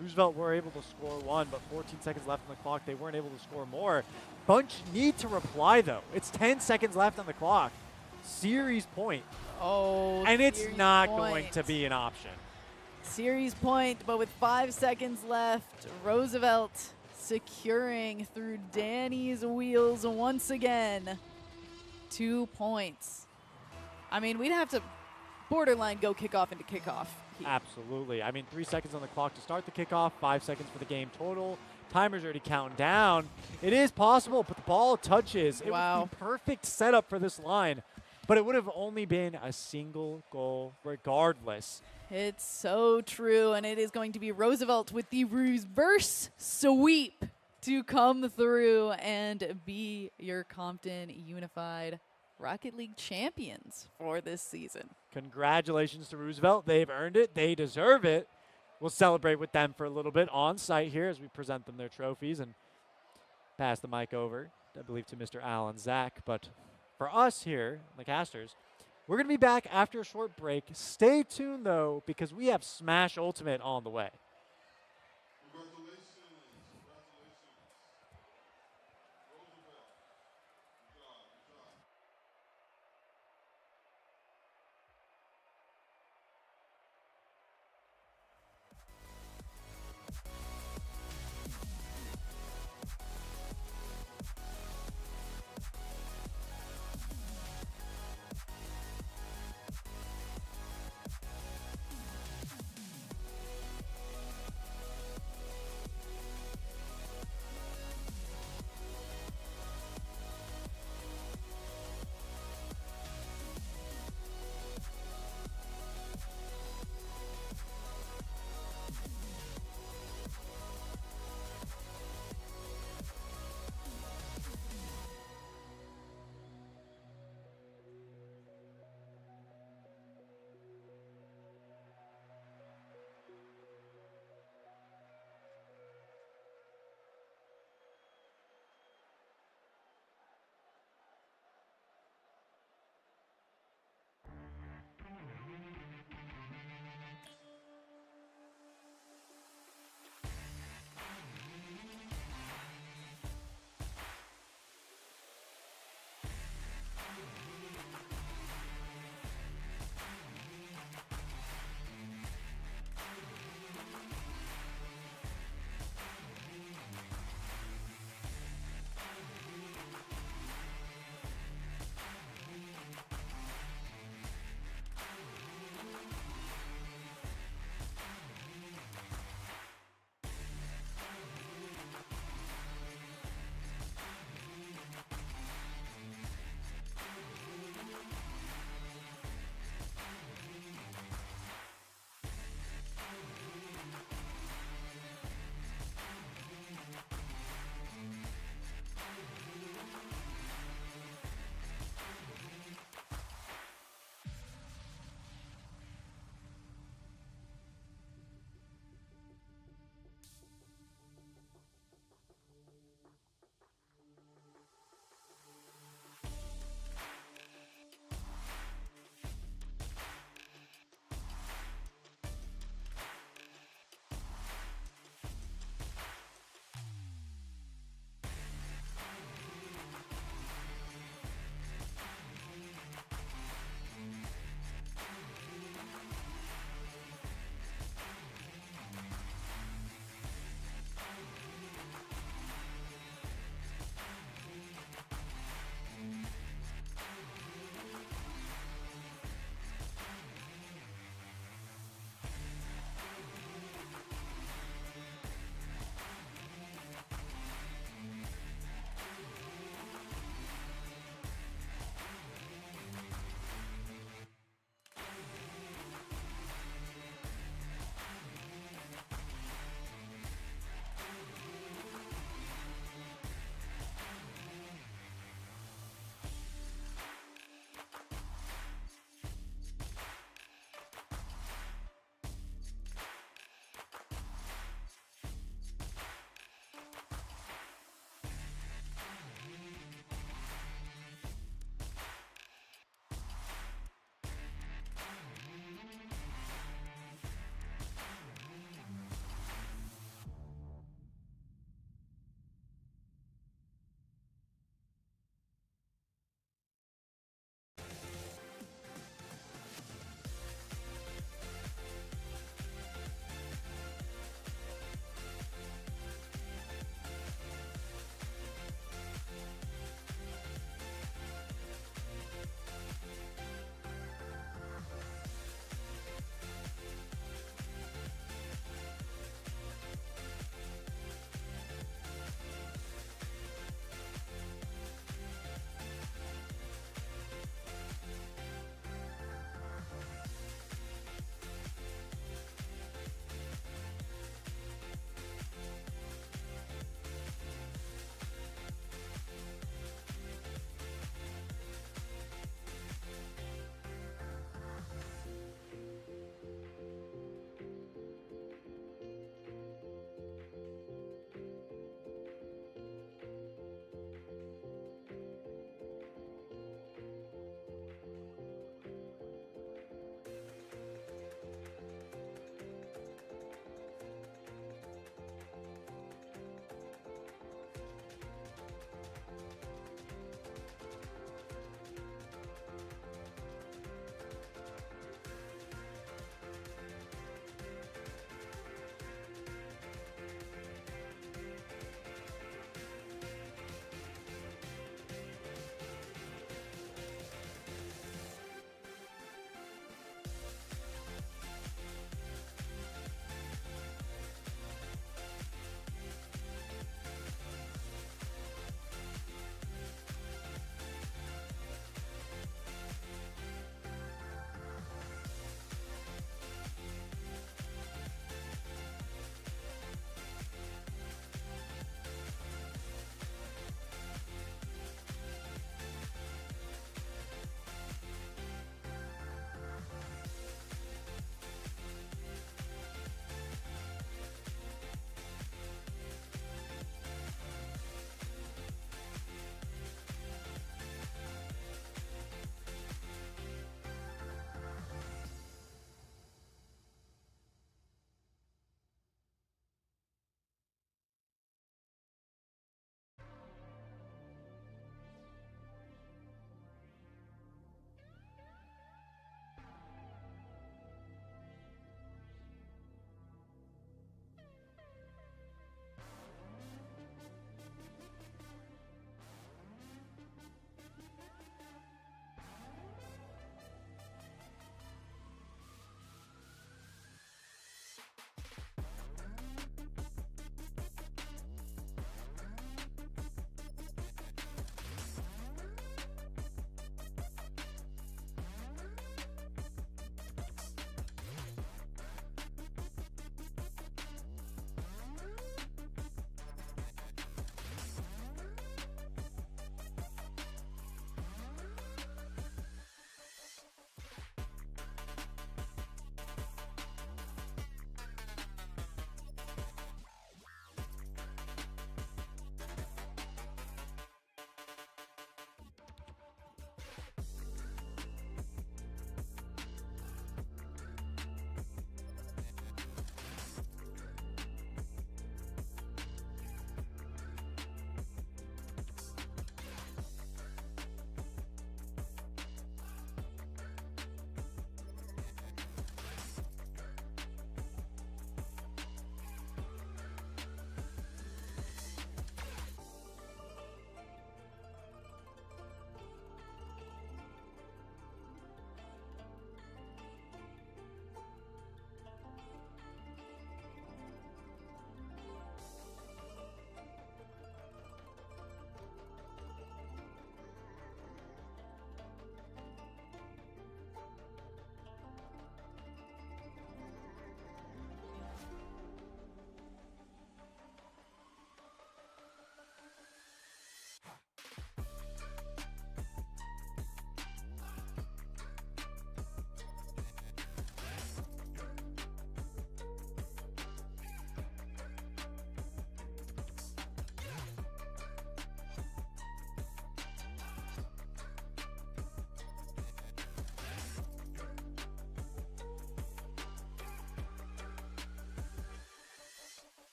Roosevelt were able to score 1, but 14 seconds left on the clock. They weren't able to score more. Bunch need to reply, though. It's 10 seconds left on the clock. Series point. Oh, And it's series not point. going to be an option. Series point, but with 5 seconds left, Roosevelt securing through Danny's wheels once again. 2 points. I mean, we'd have to borderline go kickoff into kickoff. Absolutely. I mean, 3 seconds on the clock to start the kickoff, 5 seconds for the game total. Timer's already counting down. It is possible, but the ball touches. It was the perfect setup for this line, but it would have only been a single goal regardless. It's so true, and it is going to be Roosevelt with the reverse sweep to come through and be your Compton Unified Rocket League champions for this season. Congratulations to Roosevelt. They've earned it. They deserve it. We'll celebrate with them for a little bit on site here as we present them their trophies and pass the mic over, I believe, to Mr. Alan Zach. But for us here, the casters, we're going to be back after a short break. Stay tuned, though, because we have Smash Ultimate on the way.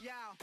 Yeah.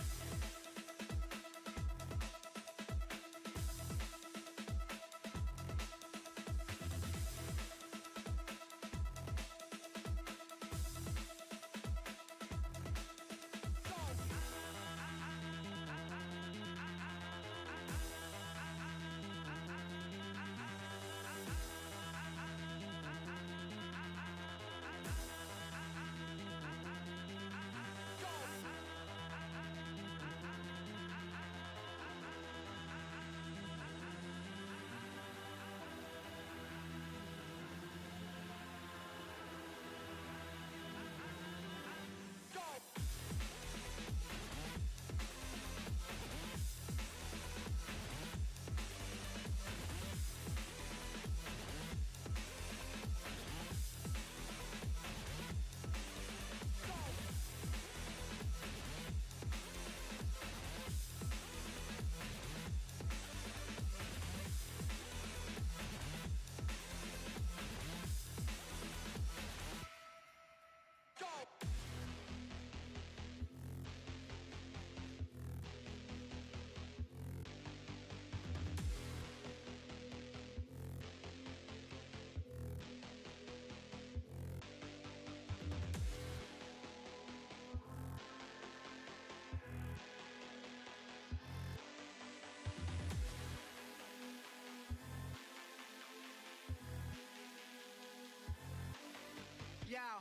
Yeah.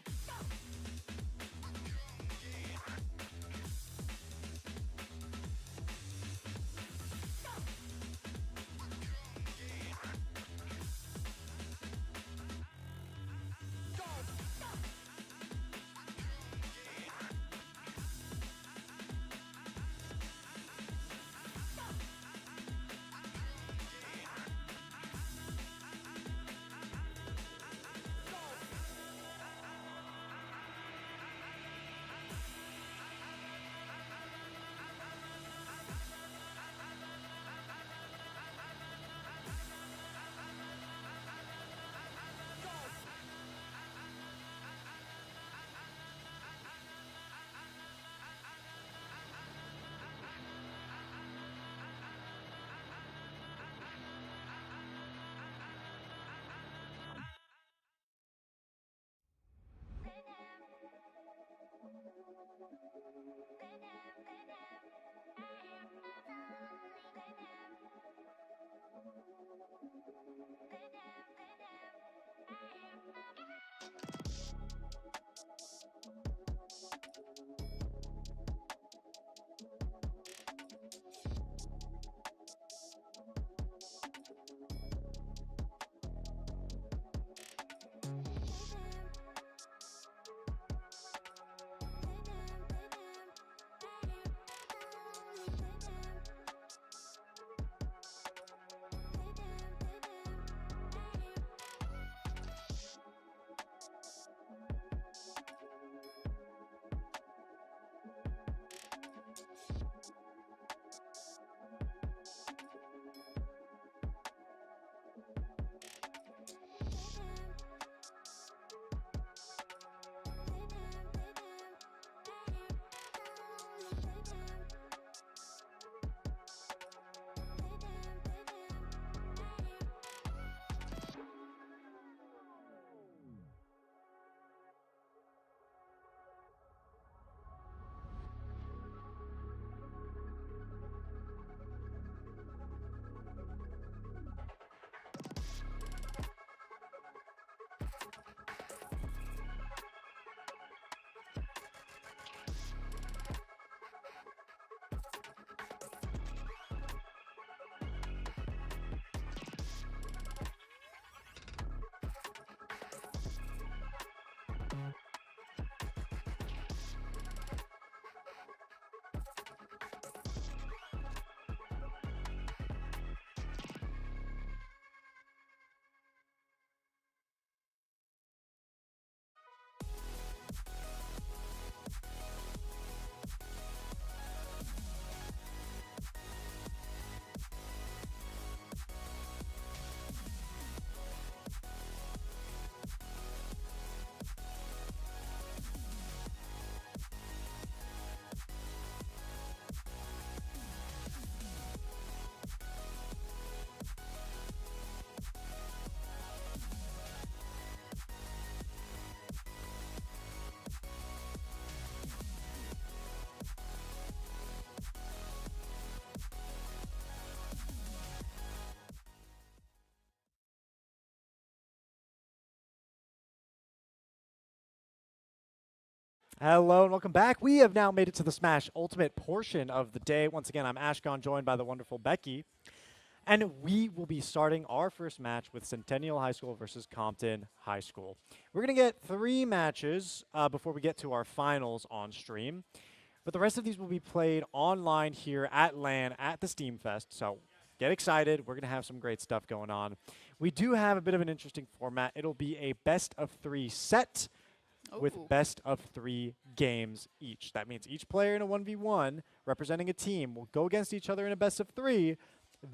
Hello and welcome back. We have now made it to the Smash Ultimate portion of the day. Once again, I'm Ashkan, joined by the wonderful Becky. And we will be starting our first match with Centennial High School versus Compton High School. We're going to get 3 matches before we get to our finals on stream. But the rest of these will be played online here at LAN at the Steamfest. So get excited. We're going to have some great stuff going on. We do have a bit of an interesting format. It'll be a best of 3 set with Ooh. best of 3 games each. That means each player in a 1v1 representing a team will go against each other in a best of 3.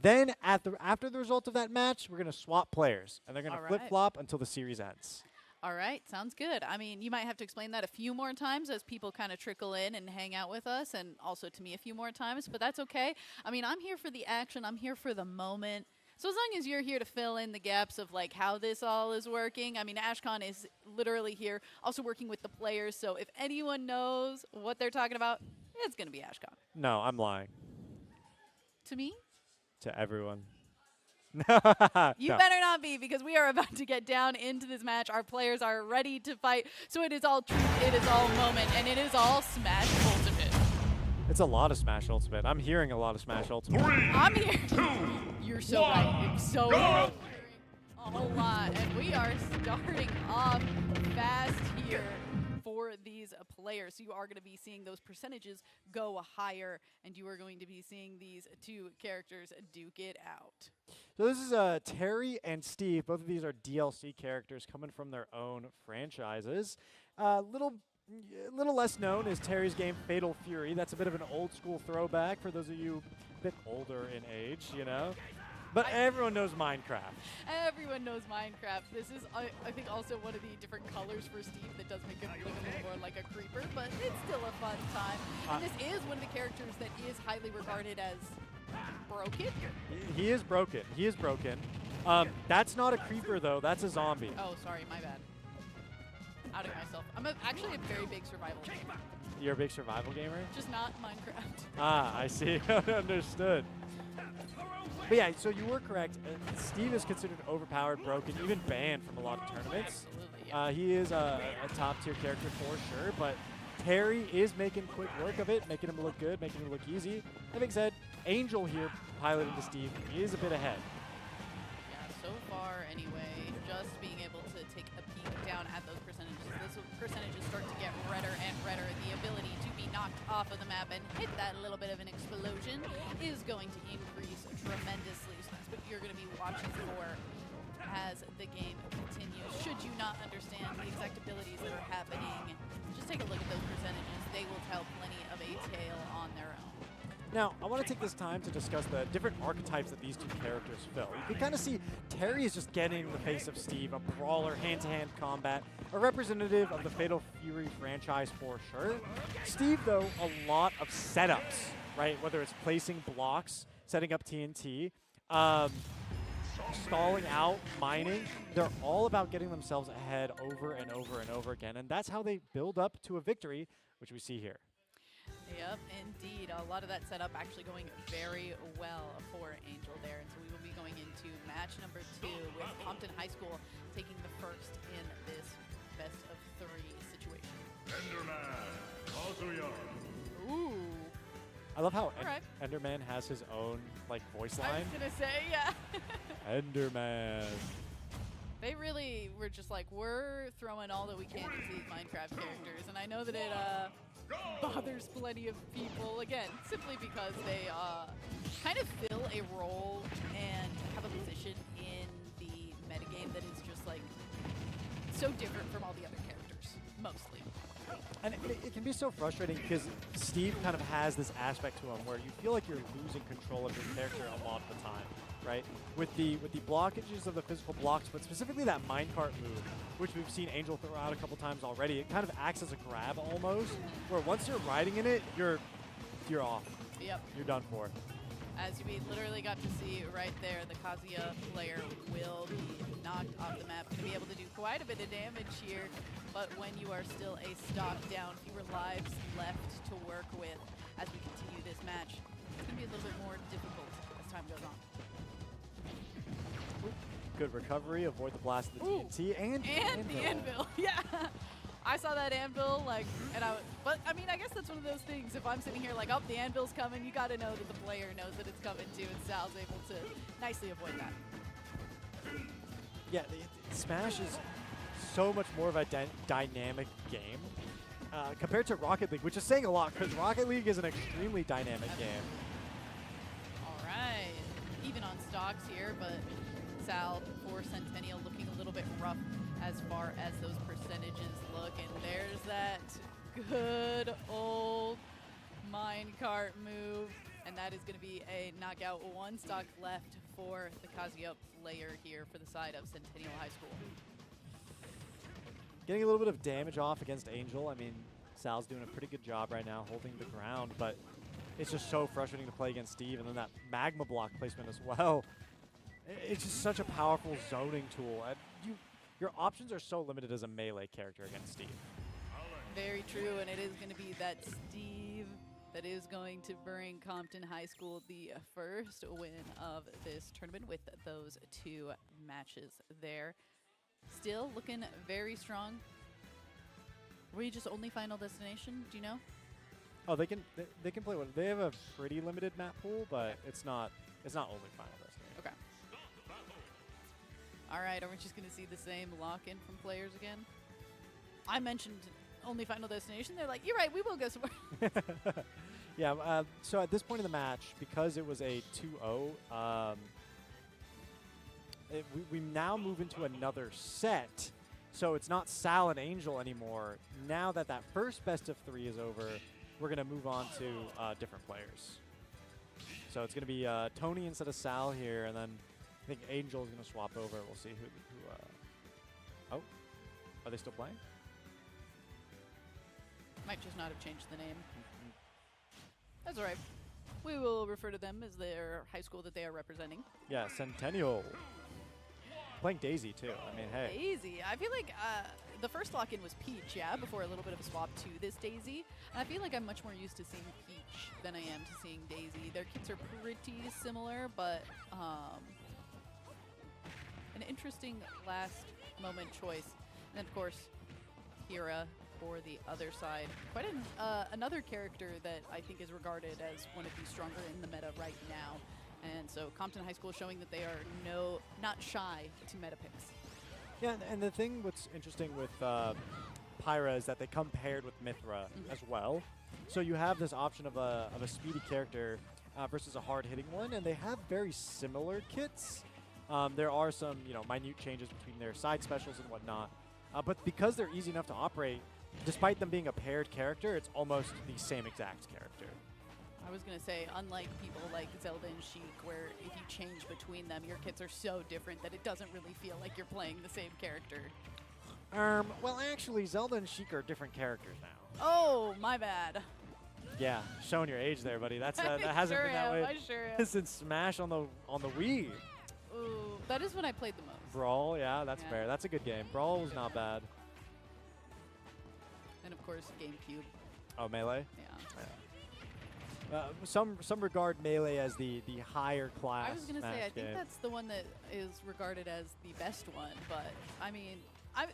Then after the result of that match, we're going to swap players, and they're going to All right. flip-flop until the series ends. All right, sounds good. I mean, you might have to explain that a few more times as people kind of trickle in and hang out with us, and also to me a few more times, but that's okay. I mean, I'm here for the action. I'm here for the moment. So as long as you're here to fill in the gaps of like how this all is working, I mean, Ashcon is literally here, also working with the players. So if anyone knows what they're talking about, it's going to be Ashcon. No, I'm lying To me, to everyone. you No. better not be, because we are about to get down into this match. Our players are ready to fight. So it is all truth, it is all moment, and it is all Smash Ultimate. It's a lot of Smash Ultimate. I'm hearing a lot of Smash Ultimate. I'm here. You're so right. You're so right. A whole lot. And we are starting off fast here for these players. You are going to be seeing those percentages go higher, and you are going to be seeing these 2 characters duke it out. So this is Terry and Steve. Both of these are DLC characters coming from their own franchises. Little less known is Terry's game Fatal Fury. That's a bit of an old school throwback for those of you a bit older in age, you know. But everyone knows Minecraft. Everyone knows Minecraft. This is, I think, also one of the different colors for Steve that does make him look a little more like a creeper, but it's still a fun time. And this is one of the characters that is highly regarded as broken. He is broken. He is broken. That's not a creeper, though. That's a zombie. Oh, sorry, my bad. Outing myself. I'm actually a very big survival gamer, You're a big survival gamer? just not Minecraft. Ah, I see. Understood. But yeah, so you were correct. Steve is considered overpowered, broken, even banned from a lot of tournaments. Absolutely, yeah. He is a top-tier character for sure, but Terry is making quick work of it, making him look good, making him look easy. That being said, Angel here, piloting to Steve, is a bit ahead. Yeah, so far anyway, just being able to take a peek down at those percentages. Those percentages start to get redder and redder. The ability to be knocked off of the map and hit that little bit of an explosion is going to increase tremendously. So that's what you're going to be watching for as the game continues. Should you not understand the exact abilities that are happening, just take a look at those percentages. They will tell plenty of a tale on their own. Now, I want to take this time to discuss the different archetypes that these 2 characters fill. You can kind of see Terry is just getting in the face of Steve, a brawler, hand-to-hand combat, a representative of the Fatal Fury franchise for sure. Steve, though, a lot of setups, right? Whether it's placing blocks, setting up TNT, stalling out, mining. They're all about getting themselves ahead over and over and over again, and that's how they build up to a victory, which we see here. Yep, indeed. A lot of that setup actually going very well for Angel there. And so we will be going into match number 2 with Compton High School taking the first in this best of 3 situation. Ooh. I love how All right. Enderman has his own like voice I line. was going to say, yeah. Enderman. They really were just like, we're throwing all that we can into these Minecraft characters. And I know that it bothers plenty of people, again, simply because they kind of fill a role and have a position in the metagame that is just like so different from all the other characters, mostly. And it can be so frustrating because Steve kind of has this aspect to him where you feel like you're losing control of your character a lot of the time, right? With the blockages of the physical blocks, but specifically that minecart move, which we've seen Angel throw out a couple times already, it kind of acts as a grab almost, where once you're riding in it, you're off. Yep. You're done for. As we literally got to see right there, the Kazuya player will be knocked off the map. Going to be able to do quite a bit of damage here, but when you are still a stock down, fewer lives left to work with as we continue this match, it's going to be a little bit more difficult as time goes on. Good recovery, avoid the blast of the Ooh. TNT, and And the anvil, yeah. I saw that anvil, like, but I mean, I guess that's one of those things. If I'm sitting here like, oh, the anvil's coming, you got to know that the player knows that it's coming too, and Sal's able to nicely avoid that. Yeah, Smash is so much more of a dynamic game compared to Rocket League, which is saying a lot because Rocket League is an extremely dynamic game. All right, even on stocks here, but Sal for Centennial looking a little bit rough as far as those percentages look, and there's that good old minecart move, and that is going to be a knockout. One stock left for the Kazuya player here for the side of Centennial High School. Getting a little bit of damage off against Angel. I mean, Sal's doing a pretty good job right now holding the ground, but it's just so frustrating to play against Steve, and then that magma block placement as well. It's just such a powerful zoning tool. And your options are so limited as a melee character against Steve. Very true, and it is going to be that Steve that is going to bring Compton High School the first win of this tournament with those 2 matches there. Still looking very strong. Were you just only Final Destination? Do you know? Oh, they can play one. They have a pretty limited map pool, but it's not only Final Destination. Okay. All right, are we just going to see the same lock-in from players again? I mentioned only Final Destination. They're like, you're right, we will go somewhere. Yeah, so at this point in the match, because it was a 2-0, we now move into another set. So it's not Sal and Angel anymore. Now that first best of 3 is over, we're going to move on to different players. So it's going to be Tony instead of Sal here, and then I think Angel is going to swap over. We'll see who oh, are they still playing? Might just not have changed the name. That's all right. We will refer to them as their high school that they are representing. Yeah, Centennial. Playing Daisy, too. I mean, hey. Daisy. I feel like the first lock-in was Peach, yeah, before a little bit of a swap to this Daisy. And I feel like I'm much more used to seeing Peach than I am to seeing Daisy. Their kits are pretty similar, but an interesting last-moment choice. And then, of course, Kira for the other side. Quite another character that I think is regarded as one of the stronger in the meta right now. And so Compton High School showing that they are not shy to meta picks. Yeah, and the thing what's interesting with Pyra is that they come paired with Mithra as well. So you have this option of a speedy character versus a hard-hitting one, and they have very similar kits. There are some minute changes between their side specials and whatnot. But because they're easy enough to operate, despite them being a paired character, it's almost the same exact character. I was going to say, unlike people like Zelda and Sheik, where if you change between them, your kits are so different that it doesn't really feel like you're playing the same character. Well, actually, Zelda and Sheik are different characters now. Oh, my bad. Yeah, showing your age there, buddy. That hasn't been that way I sure am. since Smash on the Wii. Ooh, that is when I played the most. Brawl, yeah, that's fair. That's a good game. Brawl was not bad. And of course, GameCube. Oh, Melee? Yeah. Some regard Melee as the higher class. I was going to say, I think game. that's the one that is regarded as the best one. But, I mean, I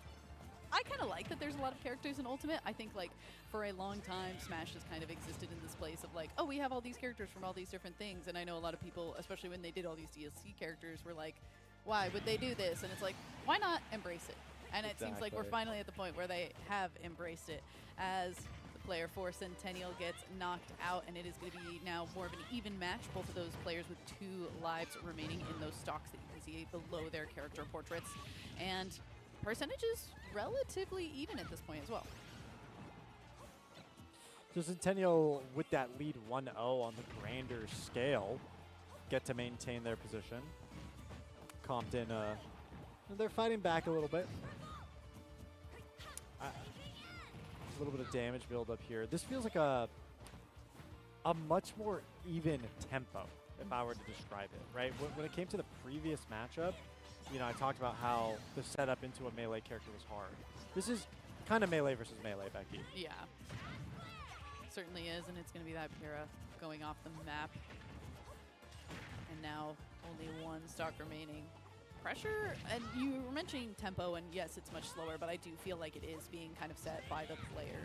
kind of like that there's a lot of characters in Ultimate. I think, like, for a long time, Smash has kind of existed in this place of, like, oh, we have all these characters from all these different things. And I know a lot of people, especially when they did all these DLC characters, were like, why would they do this? And it's like, why not embrace it? And it seems like we're finally at the point where they have embraced it as the player for Centennial gets knocked out, and it is going to be now more of an even match. Both of those players with 2 lives remaining in those stocks that you can see below their character portraits. And percentages relatively even at this point as well. So Centennial, with that lead 1-0 on the grander scale, get to maintain their position. Compton, they're fighting back a little bit. A little bit of damage build up here. This feels like a much more even tempo, if I were to describe it, right? When it came to the previous matchup, I talked about how the setup into a melee character was hard. This is kind of melee versus melee, Becky. Yeah. Certainly is, and it's going to be that Pyrrha going off the map. And now only 1 stock remaining. pressure, and you were mentioning tempo, and yes, it's much slower, but I do feel like it is being kind of set by the player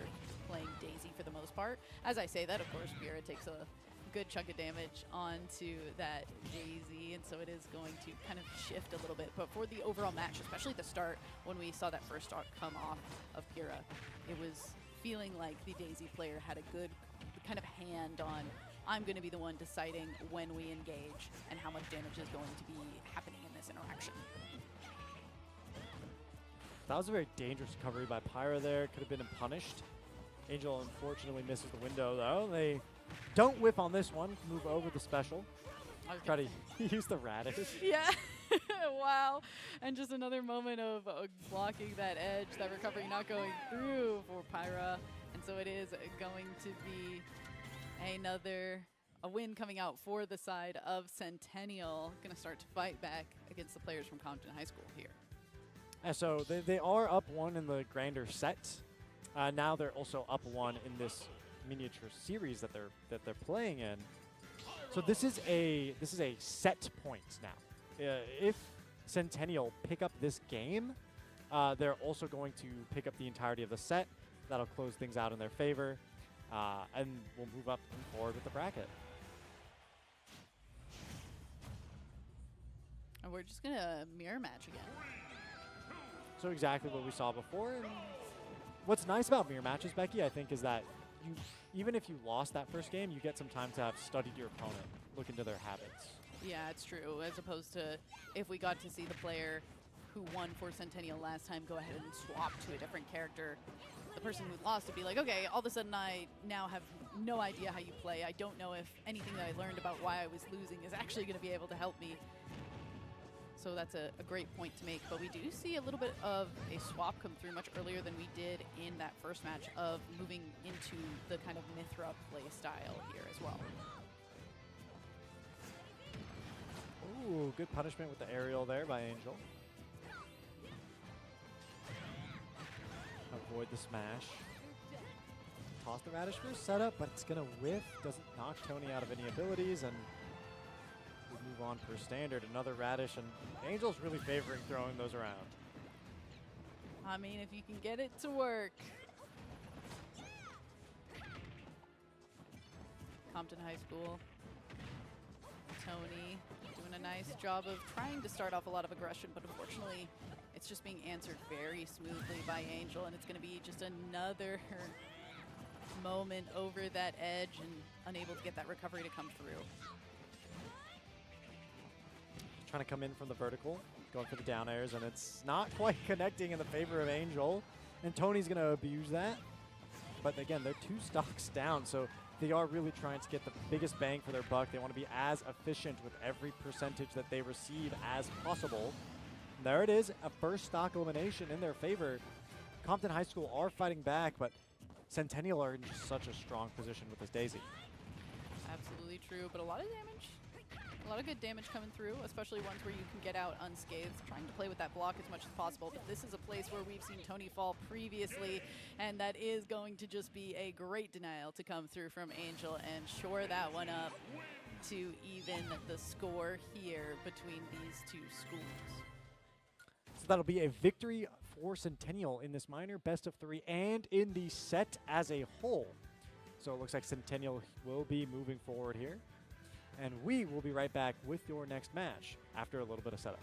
playing Daisy for the most part. As I say that, of course, Bira takes a good chunk of damage onto that Daisy, and so it is going to kind of shift a little bit. But for the overall match, especially the start, when we saw that first start come off of Pyrrha, it was feeling like the Daisy player had a good kind of hand on, I'm going to be the one deciding when we engage and how much damage is going to be happening in this interaction. That was a very dangerous recovery by Pyra there. Could have been punished. Angel unfortunately misses the window though. They don't whip on this one. Move over the special. Try to use the radish. Yeah. Wow. And just another moment of blocking that edge, that recovery not going through for Pyra. And so it is going to be a win coming out for the side of Centennial. Going to start to fight back against the players from Compton High School here. And so they are up 1 in the grander set. Now they're also up 1 in this miniature series that they're playing in. So this is a set point now. If Centennial pick up this game, they're also going to pick up the entirety of the set. That'll close things out in their favor, and we'll move up and forward with the bracket. And we're just going to mirror match again. So exactly what we saw before. And what's nice about mirror matches, Becky, I think, is that even if you lost that first game, you get some time to have studied your opponent, look into their habits. Yeah, it's true. As opposed to if we got to see the player who won for Centennial last time go ahead and swap to a different character, the person who lost would be like, okay, all of a sudden I now have no idea how you play. I don't know if anything that I learned about why I was losing is actually going to be able to help me. So that's a great point to make. But we do see a little bit of a swap come through much earlier than we did in that first match of moving into the kind of Mithra play style here as well. Ooh, good punishment with the aerial there by Angel. Avoid the smash. Toss the radish for a setup, but it's going to whiff. Doesn't knock Tony out of any abilities, and we move on per standard. Another radish, and Angel's really favoring throwing those around. I mean, if you can get it to work. Compton High School. Tony doing a nice job of trying to start off a lot of aggression, but unfortunately, it's just being answered very smoothly by Angel, and it's going to be just another moment over that edge and unable to get that recovery to come through. Trying to come in from the vertical, going for the down airs, and it's not quite connecting in the favor of Angel, and Tony's going to abuse that. But again, they're 2 stocks down, so they are really trying to get the biggest bang for their buck. They want to be as efficient with every percentage that they receive as possible. There it is, a first stock elimination in their favor. Compton High School are fighting back, but Centennial are in just such a strong position with this Daisy. Absolutely true, but a lot of damage. A lot of good damage coming through, especially ones where you can get out unscathed, trying to play with that block as much as possible. But this is a place where we've seen Tony fall previously, and that is going to just be a great denial to come through from Angel and shore that one up to even the score here between these 2 schools. So that'll be a victory for Centennial in this minor best of 3 and in the set as a whole. So it looks like Centennial will be moving forward here. And we will be right back with your next match after a little bit of setup.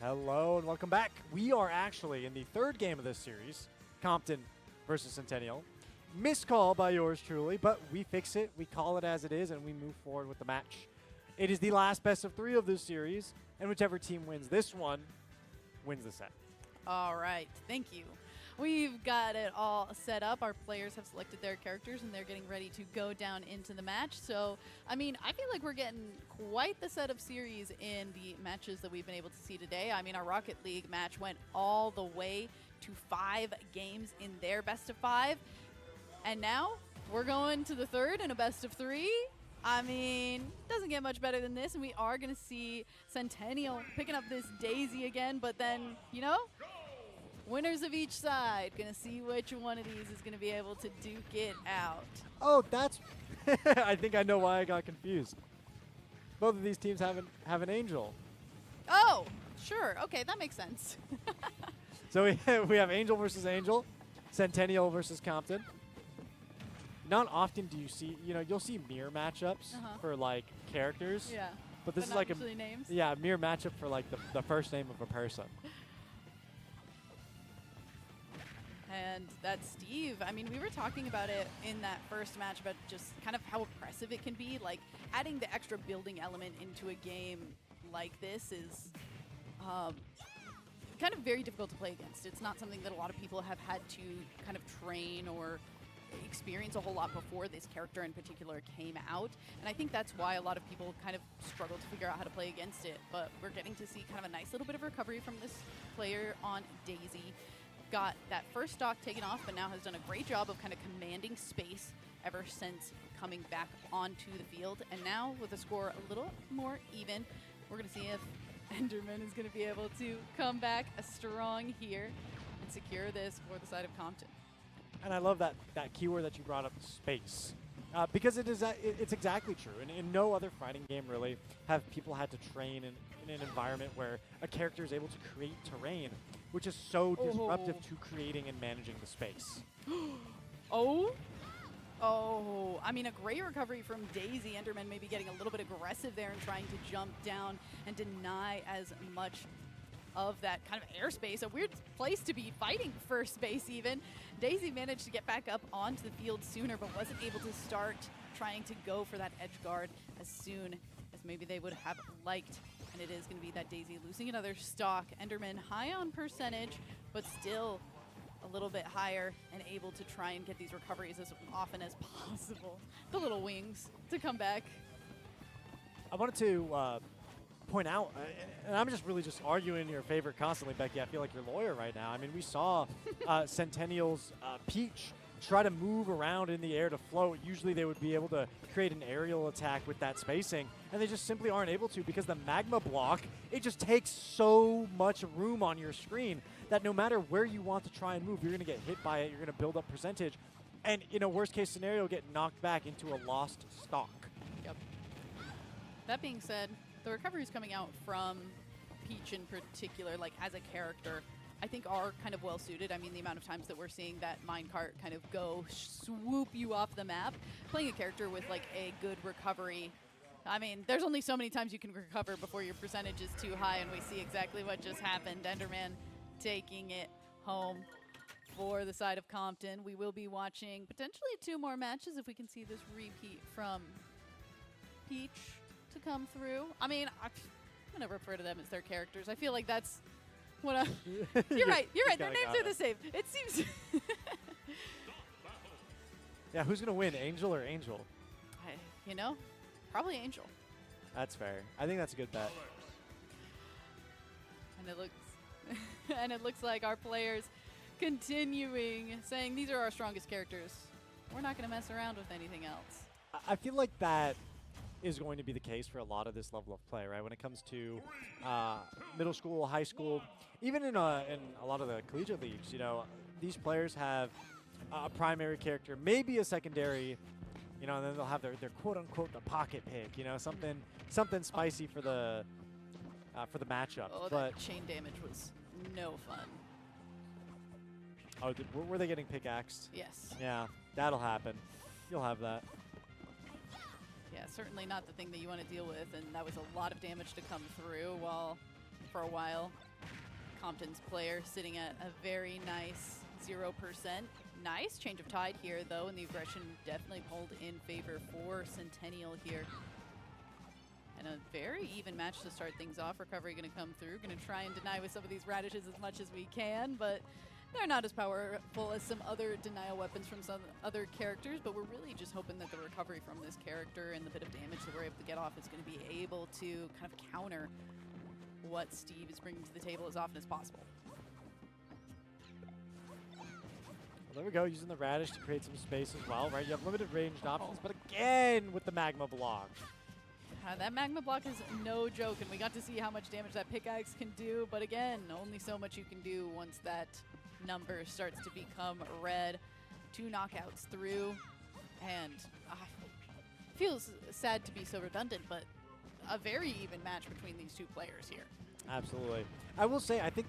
Hello and welcome back. We are actually in the third game of this series, Compton versus Centennial. Missed call by yours truly, but we fix it, we call it as it is, and we move forward with the match. It is the last best of 3 of this series, and whichever team wins this one wins the set. All right, thank you. We've got it all set up. Our players have selected their characters, and they're getting ready to go down into the match. So, I mean, I feel like we're getting quite the set of series in the matches that we've been able to see today. I mean, our Rocket League match went all the way to 5 games in their best of 5. And now we're going to the third in a best of 3. I mean, doesn't get much better than this, and we are going to see Centennial picking up this Daisy again, but then, you know, winners of each side. Going to see which one of these is going to be able to duke it out. Oh, that's... I think I know why I got confused. Both of these teams have an Angel. Oh, sure. Okay, that makes sense. So we have Angel versus Angel, Centennial versus Compton. Not often do you see, you'll see mirror matchups for like characters. Yeah. But this is not like usually names. a mirror matchup for like the first name of a person. And that's Steve. I mean, we were talking about it in that first match about just kind of how oppressive it can be. Like, adding the extra building element into a game like this is kind of very difficult to play against. It's not something that a lot of people have had to kind of train or experience a whole lot before this character in particular came out. And I think that's why a lot of people kind of struggle to figure out how to play against it. But we're getting to see kind of a nice little bit of recovery from this player on Daisy. Got that first stock taken off, but now has done a great job of kind of commanding space ever since coming back onto the field. And now with the score a little more even, we're going to see if Enderman is going to be able to come back strong here and secure this for the side of Compton. And I love that keyword that you brought up, space. Because it's exactly true. And in no other fighting game really have people had to train in an environment where a character is able to create terrain, which is so disruptive to creating and managing the space. Oh, I mean, a great recovery from Daisy. Enderman maybe getting a little bit aggressive there and trying to jump down and deny as much of that kind of airspace. A weird place to be fighting for space even. Daisy managed to get back up onto the field sooner, but wasn't able to start trying to go for that edge guard as soon as maybe they would have liked. And it is going to be that Daisy losing another stock. Enderman high on percentage, but still a little bit higher and able to try and get these recoveries as often as possible. The little wings to come back. I wanted to point out, and I'm just really just arguing in your favor constantly, Becky. I feel like your lawyer right now. I mean, we saw Centennial's Peach try to move around in the air to float. Usually they would be able to create an aerial attack with that spacing, and they just simply aren't able to because the magma block, it just takes so much room on your screen that no matter where you want to try and move, you're going to get hit by it, you're going to build up percentage, and in a worst case scenario, get knocked back into a lost stock. Yep. That being said, the recoveries coming out from Peach in particular, like as a character, I think are kind of well suited. I mean, the amount of times that we're seeing that minecart kind of go swoop you off the map, playing a character with like a good recovery. I mean, there's only so many times you can recover before your percentage is too high, and we see exactly what just happened. Enderman taking it home for the side of Compton. We will be watching potentially 2 more matches if we can see this repeat from Peach to come through. I mean, I'm going to refer to them as their characters. I feel like that's what I... You're right. Their names are the same. It seems... Yeah, who's going to win, Angel or Angel? Probably Angel. That's fair. I think that's a good bet. And it looks like our players continuing saying these are our strongest characters. We're not going to mess around with anything else. I feel like that is going to be the case for a lot of this level of play, right? When it comes to middle school, high school, even in a lot of the collegiate leagues, these players have a primary character, maybe a secondary, and then they'll have their quote unquote the pocket pick, something spicy for the matchup. Oh, but that chain damage was no fun. Oh, were they getting pickaxed? Yes. Yeah, that'll happen. You'll have that. Yeah, certainly not the thing that you want to deal with, and that was a lot of damage to come through for a while. Compton's player sitting at a very nice 0%. Nice change of tide here, though, and the aggression definitely pulled in favor for Centennial here. And a very even match to start things off. Recovery going to come through. Going to try and deny with some of these radishes as much as we can, but they're not as powerful as some other denial weapons from some other characters, but we're really just hoping that the recovery from this character and the bit of damage that we're able to get off is going to be able to kind of counter what Steve is bringing to the table as often as possible. Well, there we go, using the radish to create some space as well, right? You have limited ranged options, but again with the magma block. That magma block is no joke, and we got to see how much damage that pickaxe can do, but again, only so much you can do once that number starts to become red. 2 knockouts through, and feels sad to be so redundant, but a very even match between these two players here. Absolutely. I will say, I think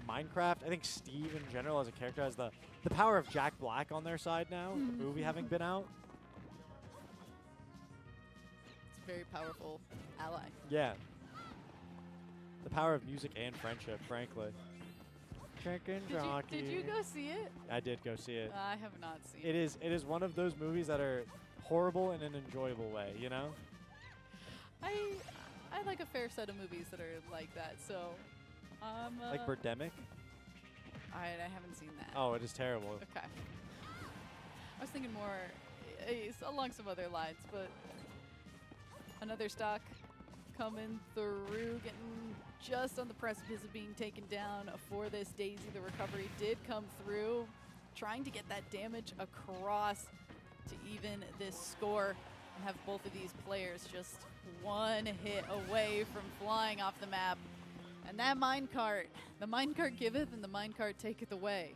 Minecraft, I think Steve in general as a character has the power of Jack Black on their side now, the movie having been out. It's a very powerful ally. Yeah. The power of music and friendship, frankly. Chicken jockey. Did you go see it? I did go see it. I have not seen it. It is one of those movies that are horrible in an enjoyable way, you know? I like a fair set of movies that are like that, so Like Birdemic? I haven't seen that. Oh, it is terrible. Okay. I was thinking more along some other lines, but another stock coming through, getting just on the precipice of being taken down for this Daisy. The recovery did come through, trying to get that damage across to even this score and have both of these players just one hit away from flying off the map. And that minecart, the minecart giveth and the minecart taketh away.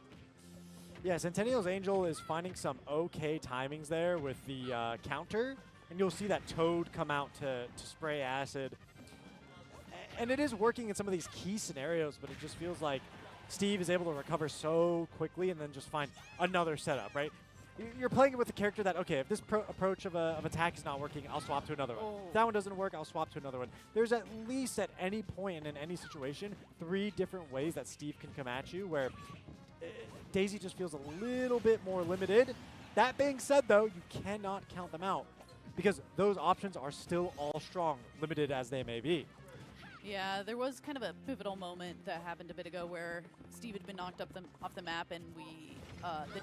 Yeah, Centennial's Angel is finding some okay timings there with the counter, and you'll see that Toad come out to spray acid. And it is working in some of these key scenarios, but it just feels like Steve is able to recover so quickly and then just find another setup, right? You're playing it with the character that, okay, if this approach of attack is not working, I'll swap to another one. If that one doesn't work, I'll swap to another one. There's at least at any point and in any situation 3 different ways that Steve can come at you where Daisy just feels a little bit more limited. That being said, though, you cannot count them out because those options are still all strong, limited as they may be. Yeah, there was kind of a pivotal moment that happened a bit ago where Steve had been knocked off the map, and the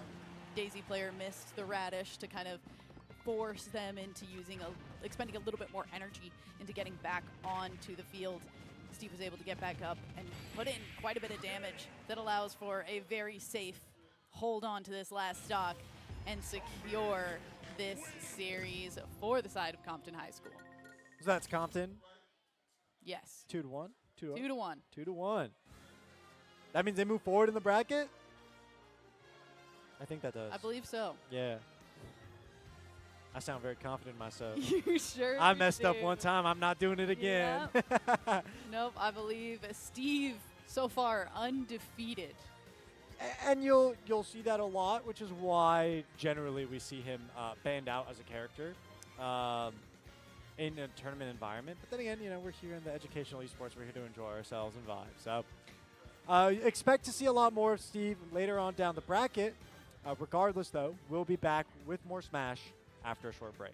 Daisy player missed the radish to kind of force them into expending a little bit more energy into getting back onto the field. Steve was able to get back up and put in quite a bit of damage that allows for a very safe hold on to this last stock and secure this series for the side of Compton High School. So that's Compton. Yes. 2-1. 2-1. 2-1. That means they move forward in the bracket? I think that does. I believe so. Yeah. I sound very confident in myself. You sure? I messed up do. one time. I'm not doing it again. Yep. Nope, I believe Steve so far undefeated. And you'll see that a lot, which is why generally we see him banned out as a character in a tournament environment. But then again, you know, we're here in the educational esports. We're here to enjoy ourselves and vibe. So expect to see a lot more of Steve later on down the bracket. Regardless, though, we'll be back with more Smash after a short break.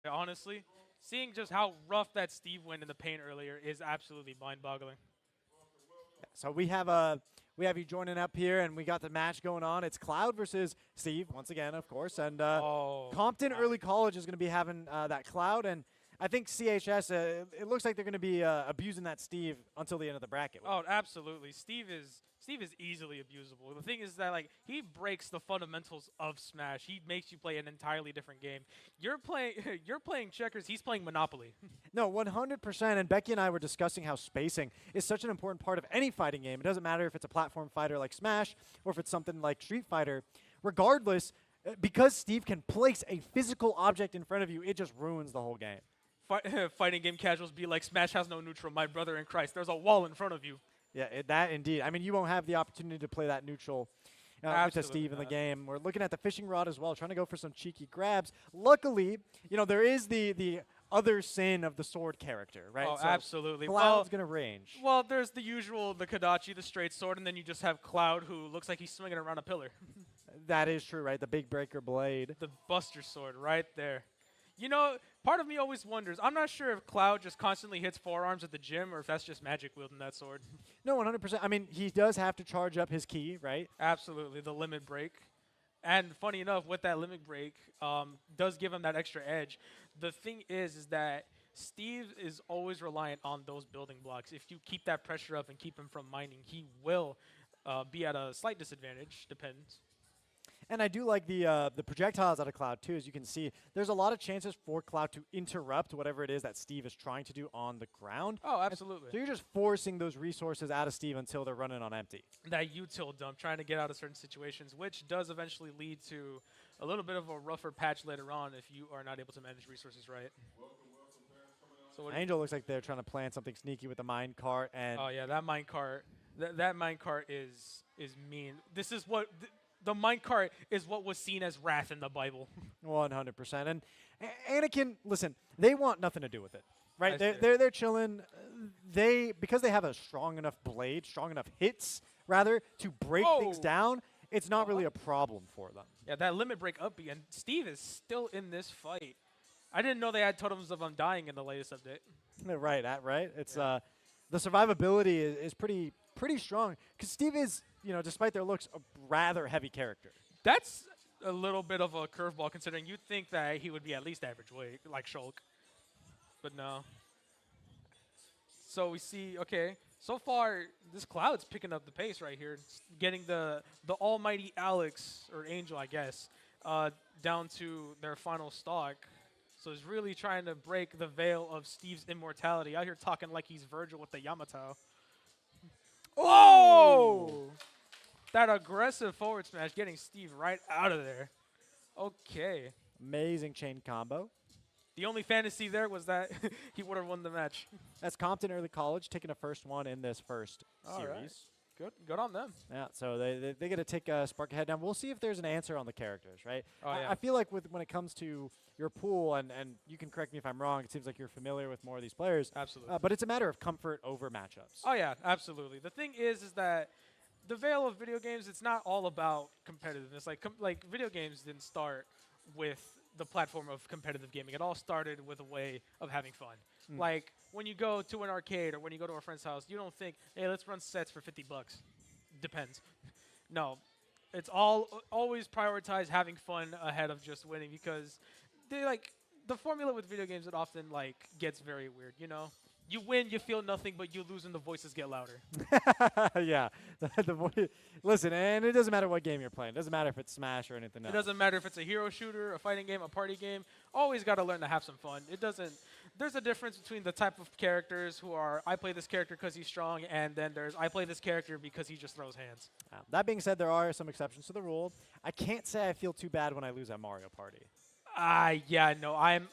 Honestly, seeing just how rough that Steve went in the paint earlier is absolutely mind-boggling. So we have you joining up here, and we got the match going on. It's Cloud versus Steve once again, of course, and Oh, Compton nice. Early College is going to be having that Cloud, and I think CHS. It looks like they're going to be abusing that Steve until the end of the bracket. Oh, absolutely. Steve is easily abusable. The thing is that like he breaks the fundamentals of Smash. He makes you play an entirely different game. You're playing you're playing checkers, he's playing Monopoly. No, 100%. And Becky and I were discussing how spacing is such an important part of any fighting game. It doesn't matter if it's a platform fighter like Smash or if it's something like Street Fighter. Regardless, because Steve can place a physical object in front of you, it just ruins the whole game. Fighting game casuals be like Smash has no neutral, my brother in Christ. There's a wall in front of you. Yeah, that indeed. I mean, you won't have the opportunity to play that neutral with Absolutely Steve in the not. game. We're looking at the fishing rod as well, trying to go for some cheeky grabs. Luckily, there is the other sin of the sword character, right? Oh, So absolutely. Cloud's going to range. Well, there's the usual, the Kadachi, the straight sword, and then you just have Cloud, who looks like he's swinging around a pillar. That is true, right? The big breaker blade. The Buster Sword right there. Part of me always wonders. I'm not sure if Cloud just constantly hits forearms at the gym or if that's just magic wielding that sword. No, 100%. I mean, he does have to charge up his key, right? Absolutely, the limit break. And funny enough, with that limit break, does give him that extra edge. The thing is that Steve is always reliant on those building blocks. If you keep that pressure up and keep him from mining, he will be at a slight disadvantage. Depends. And I do like the projectiles out of Cloud, too. As you can see, there's a lot of chances for Cloud to interrupt whatever it is that Steve is trying to do on the ground. Oh, absolutely. So you're just forcing those resources out of Steve until they're running on empty. That util dump, trying to get out of certain situations, which does eventually lead to a little bit of a rougher patch later on if you are not able to manage resources right. So Angel looks like they're trying to plan something sneaky with the mine cart. And oh yeah, that minecart, that minecart is mean. This is what the minecart is what was seen as wrath in the Bible. 100%. And Anakin, listen, they want nothing to do with it, right? I They're chilling. Because they have a strong enough blade, strong enough hits, rather, to break things Oh. down, it's not really a problem for them. Yeah, that limit break up B, and Steve is still in this fight. I didn't know they had totems of undying in the latest update. Right, right? It's Yeah. the survivability is pretty strong because Steve is, despite their looks, a rather heavy character. That's a little bit of a curveball considering you'd think that he would be at least average weight, like Shulk. But no. So we see, okay, so far this Cloud's picking up the pace right here, getting the almighty Alex, or Angel I guess, down to their final stock. So he's really trying to break the veil of Steve's immortality. Out here talking like he's Virgil with the Yamato. Oh! That aggressive forward smash getting Steve right out of there. Okay. Amazing chain combo. The only fantasy there was that he would have won the match. That's Compton Early College taking a first one in this first All right. series. Good on them. Yeah, so they get to take Spark ahead. Now we'll see if there's an answer on the characters, right? Oh, yeah. I feel like when it comes to your pool, and you can correct me if I'm wrong, it seems like you're familiar with more of these players. Absolutely. But it's a matter of comfort over matchups. Oh yeah, absolutely. The thing is that the veil of video games, it's not all about competitiveness. Like video games didn't start with the platform of competitive gaming. It all started with a way of having fun. Like when you go to an arcade or when you go to a friend's house, you don't think, hey, let's run sets for $50. Depends. No, it's always prioritize having fun ahead of just winning because the formula with video games, it often gets very weird. You win, you feel nothing, but you lose and the voices get louder. Yeah. Listen, and it doesn't matter what game you're playing. It doesn't matter if it's Smash or anything else. It doesn't matter if it's a hero shooter, a fighting game, a party game. Always got to learn to have some fun. There's a difference between the type of characters who are, I play this character because he's strong, and then there's, I play this character because he just throws hands. That being said, there are some exceptions to the rule. I can't say I feel too bad when I lose at Mario Party. Yeah, no, I'm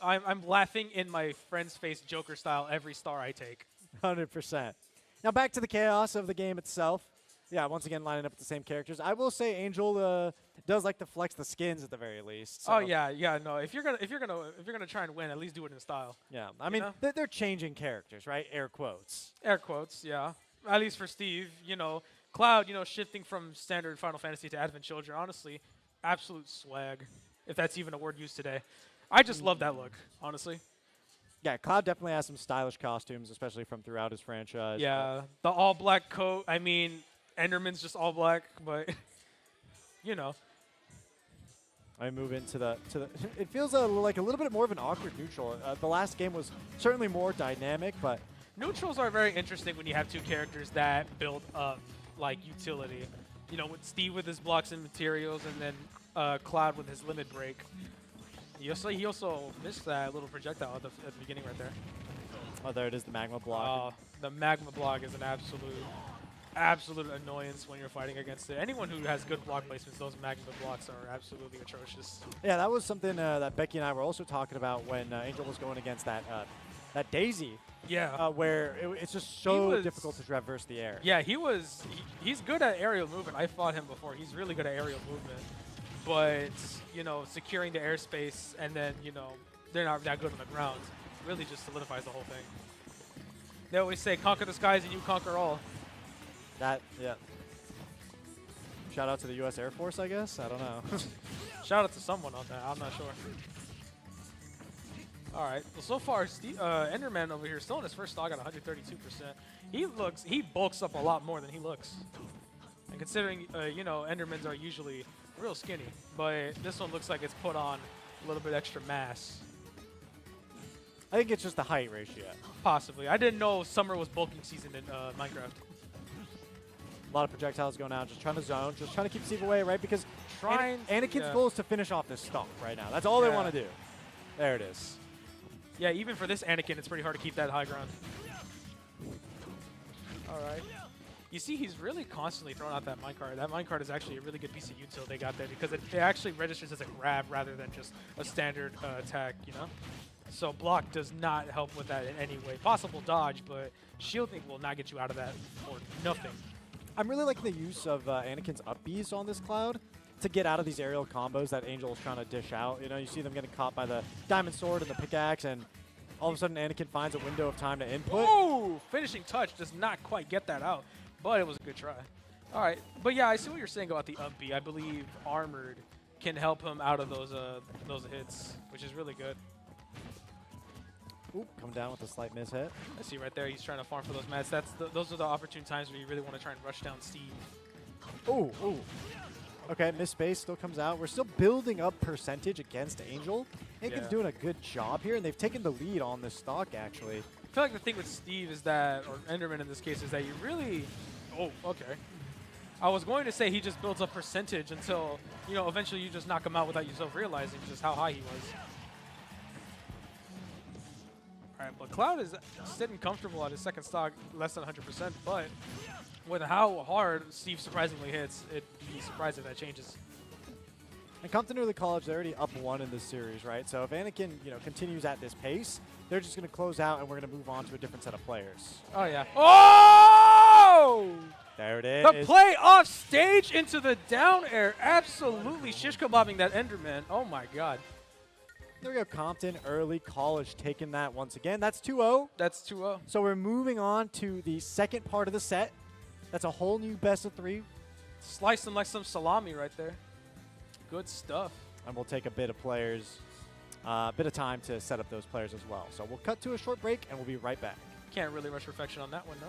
laughing in my friend's face Joker style every star I take. 100%. Now back to the chaos of the game itself. Yeah, once again lining up with the same characters. I will say Angel does like to flex the skins at the very least. So Oh yeah, no. If you're gonna try and win, at least do it in style. yeah, I mean know? they're changing characters, right? Air quotes. Air quotes, yeah. At least for Steve, Cloud, shifting from standard Final Fantasy to Advent Children, honestly, absolute swag, if that's even a word used today. I just love that look, honestly. Yeah, Cloud definitely has some stylish costumes, especially from throughout his franchise. Yeah, the all black coat. I mean, Enderman's just all black, but you know. I move into the It feels like a little bit more of an awkward neutral. The last game was certainly more dynamic, but Neutrals are very interesting when you have two characters that build up like utility. You know, with Steve with his blocks and materials, and then Cloud with his limit break. He also missed that little projectile at the beginning right there. oh, there it is, the magma block. The magma block is an absolute annoyance when you're fighting against it. Anyone who has good block placements, those magma blocks are absolutely atrocious. Yeah, that was something that Becky and I were also talking about when Angel was going against that Daisy. Yeah. Where it's just so difficult to traverse the air. Yeah, he's good at aerial movement. I fought him before. He's really good at aerial movement. But, you know, securing the airspace and then, you know, they're not that good on the ground really just solidifies the whole thing. They always say, conquer the skies and you conquer all. Yeah. Shout out to the U.S. Air Force, I guess? I don't know. Shout out to someone on that. I'm not sure. All right. Well, so far, Enderman over here still in his first stock at 132%. He bulks up a lot more than he looks. And considering, you know, Endermans are usually real skinny, but this one looks like it's put on a little bit extra mass. I think it's just the height ratio. Possibly. I didn't know summer was bulking season in Minecraft. A lot of projectiles going out, just trying to zone, just trying to keep Steve away, right? Because Anakin's yeah. goal is to finish off this stomp right now. That's all they want to do. There it is. Yeah, even for this Anakin, it's pretty hard to keep that high ground. All right. You see, he's really constantly throwing out that minecart. That minecart is actually a really good piece of util they got there because it actually registers as a grab rather than just a standard attack, you know? So block does not help with that in any way. Possible dodge, but shielding will not get you out of that for nothing. I'm really liking the use of Anakin's up Bs on this Cloud to get out of these aerial combos that Angel is trying to dish out. You know, you see them getting caught by the Diamond Sword and the pickaxe, and all of a sudden Anakin finds a window of time to input. Ooh! Finishing touch does not quite get that out, but it was a good try. All right, but yeah, I see what you're saying about the up B. I believe Armored can help him out of those hits, which is really good. Oop, come down with a slight mishit. I see right there, he's trying to farm for those mats. Those are the opportune times where you really want to try and rush down Steve. Ooh. Okay, Miss Space still comes out. We're still building up percentage against Angel. Anakin's doing a good job here, and they've taken the lead on this stock, actually. I feel like the thing with Steve is that, or Enderman in this case, is that you really... Oh, okay. I was going to say he just builds up percentage until, you know, eventually you just knock him out without yourself realizing just how high he was. All right, but Cloud is sitting comfortable at his second stock, less than 100%, but with how hard Steve surprisingly hits, it'd be surprised if that changes. And Continuity College, they're already up 1 in this series, right? So if Anakin, you know, continues at this pace, they're just going to close out, and we're going to move on to a different set of players. Oh, yeah. Oh! There it is. The play off stage into the down air, absolutely shish kebabbing that Enderman. Oh, my God. There we go, Compton, early college taking that once again. That's 2-0. That's 2-0. So we're moving on to the second part of the set. That's a whole new best of 3. Slice them like some salami right there. Good stuff. And we'll take a bit of players, bit of time to set up those players as well. So we'll cut to a short break, and we'll be right back. Can't really rush perfection on that one, though.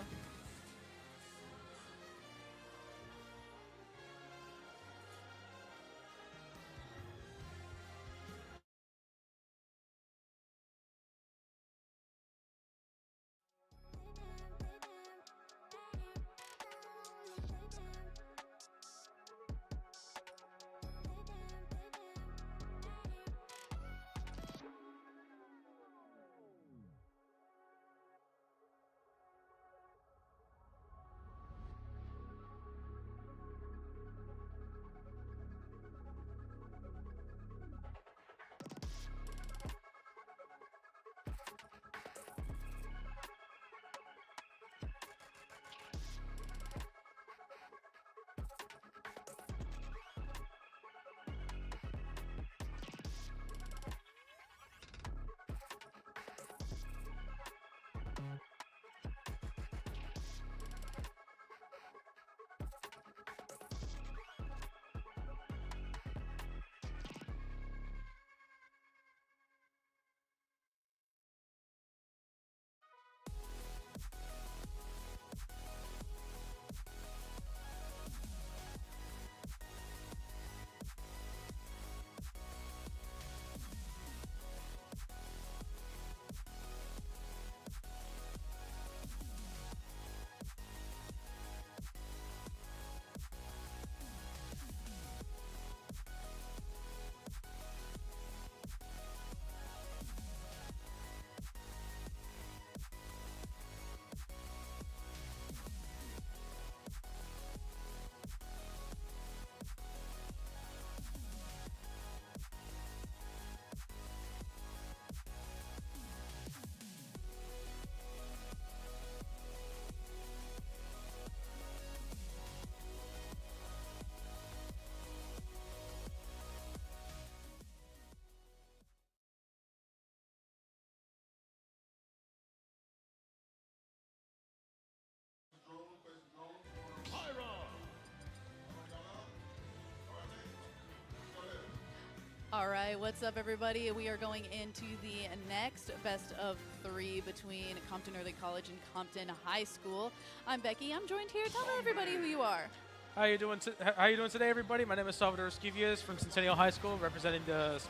All right, what's up, everybody? We are going into the next best of 3 between Compton Early College and Compton High School. I'm Becky. I'm joined here. Tell everybody who you are. How you doing today, everybody? My name is Salvador Esquivias from Centennial High School, representing the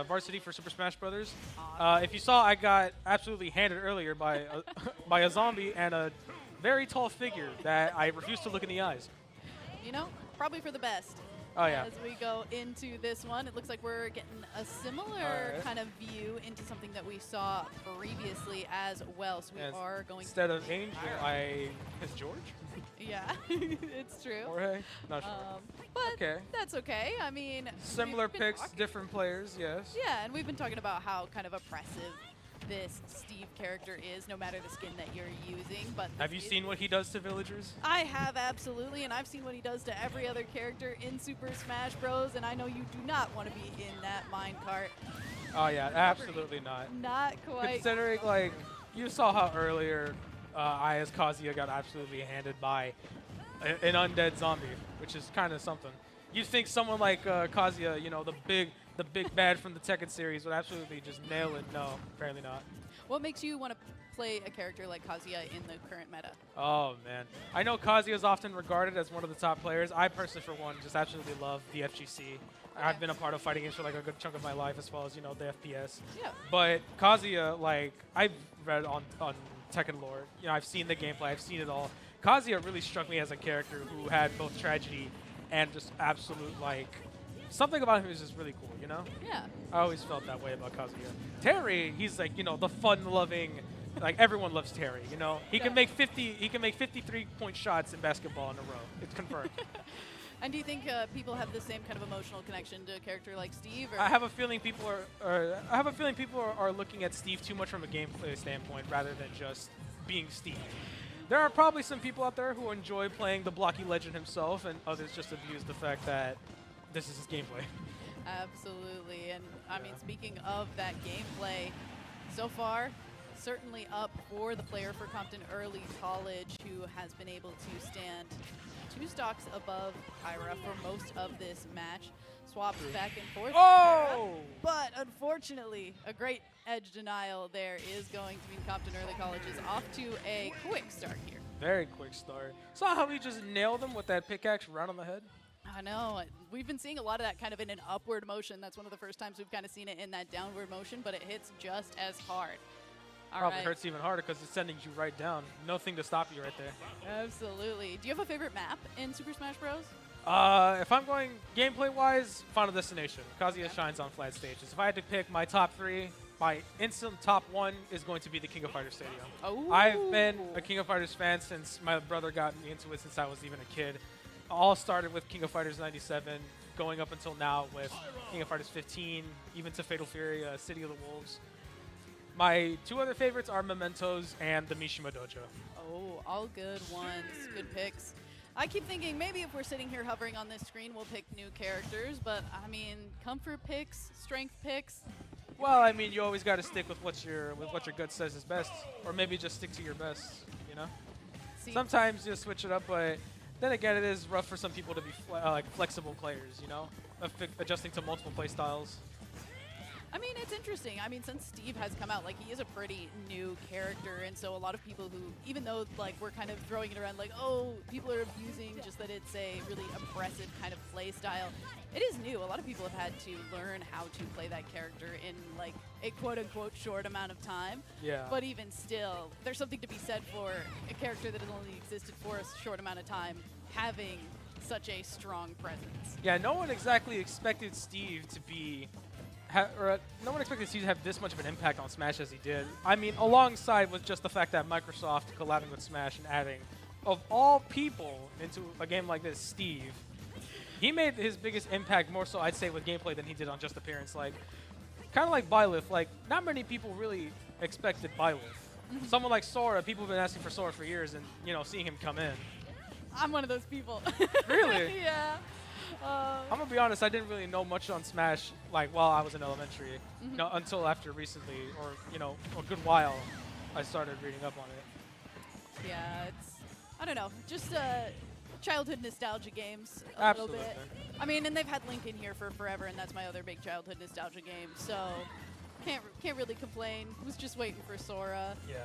varsity for Super Smash Brothers. Awesome. If you saw, I got absolutely handed earlier by by a zombie and a very tall figure that I refuse to look in the eyes. You know, probably for the best. Oh yeah. As we go into this one, it looks like we're getting a similar kind of view into something that we saw previously as well. So we are going instead of Angel, it's George. Yeah, it's true. Jorge? Not sure. But okay. That's okay. I mean, similar we've been picks, talking. different players, yes. Yeah, and we've been talking about how kind of oppressive this Steve character is, no matter the skin that you're using. But have you seen what he does to villagers? I have, absolutely, and I've seen what he does to every other character in Super Smash Bros. And I know you do not want to be in that minecart. Oh yeah, absolutely not. Not quite. Considering, like, you saw how earlier I, as Kazuya, got absolutely handed by an undead zombie, which is kind of something. You'd think someone like Kazuya, you know, the big bad from the Tekken series, would absolutely just nail it. No, apparently not. What makes you want to play a character like Kazuya in the current meta? Oh man, I know Kazuya is often regarded as one of the top players. I personally, for one, just absolutely love the FGC. I've been a part of fighting games for like a good chunk of my life, as well as, you know, the FPS. Yeah. But Kazuya, like, I've read on Tekken lore, you know, I've seen the gameplay, I've seen it all. Kazuya really struck me as a character who had both tragedy and just absolute, like, something about him is just really cool, you know? Yeah. I always felt that way about Kazuya. Terry, he's like, you know, the fun-loving, like, everyone loves Terry, you know? He can make 53-point shots in basketball in a row. It's confirmed. And do you think people have the same kind of emotional connection to a character like Steve? Or? I have a feeling people are looking at Steve too much from a gameplay standpoint rather than just being Steve. There are probably some people out there who enjoy playing the blocky legend himself, and others just abuse the fact that this is his gameplay. Absolutely. And I mean, speaking of that gameplay, so far, certainly up for the player for Compton Early College, who has been able to stand 2 stocks above Kyra for most of this match. Swapped back and forth. Oh! Kyra, but unfortunately, a great edge denial there is going to mean Compton Early College is off to a quick start here. Very quick start. Saw how he just nailed him with that pickaxe right on the head? I know. We've been seeing a lot of that kind of in an upward motion. That's one of the first times we've kind of seen it in that downward motion, but it hits just as hard. Probably hurts even harder because it's sending you right down. Nothing to stop you right there. Absolutely. Do you have a favorite map in Super Smash Bros? If I'm going gameplay-wise, Final Destination. Kazuya shines on flat stages. If I had to pick my top 3, my instant top 1 is going to be the King of Fighters Stadium. Oh. I've been a King of Fighters fan since my brother got me into it since I was even a kid. All started with King of Fighters 97, going up until now with King of Fighters 15, even to Fatal Fury, City of the Wolves. My 2 other favorites are Mementos and the Mishima Dojo. Oh, all good ones. Good picks. I keep thinking maybe if we're sitting here hovering on this screen, we'll pick new characters, but I mean, comfort picks, strength picks. Well, I mean, you always got to stick with what your gut says is best, or maybe just stick to your best, you know? Sometimes you switch it up, but then again, it is rough for some people to be like flexible players, you know? Adjusting to multiple play styles. I mean, it's interesting. I mean, since Steve has come out, like, he is a pretty new character, and so a lot of people who, even though, like, we're kind of throwing it around like, oh, people are abusing just that it's a really oppressive kind of play style, it is new. A lot of people have had to learn how to play that character in, like, a quote-unquote short amount of time. Yeah. But even still, there's something to be said for a character that has only existed for a short amount of time having such a strong presence. Yeah, no one exactly expected Steve to be... no one expected Steve to have this much of an impact on Smash as he did. I mean, alongside with just the fact that Microsoft collabing with Smash and adding, of all people, into a game like this, Steve, he made his biggest impact more so, I'd say, with gameplay than he did on just appearance. Like, kind of like Byleth, like, not many people really expected Byleth. Someone like Sora, people have been asking for Sora for years, and, you know, seeing him come in. I'm one of those people. Really? Yeah. I'm gonna be honest, I didn't really know much on Smash like while I was in elementary, you know, until after recently, or, you know, a good while, I started reading up on it. Yeah, it's, I don't know, just childhood nostalgia games a Absolutely. little bit. I mean, and they've had Lincoln here for forever, and that's my other big childhood nostalgia game. So can't really complain. Was just waiting for Sora. Yeah.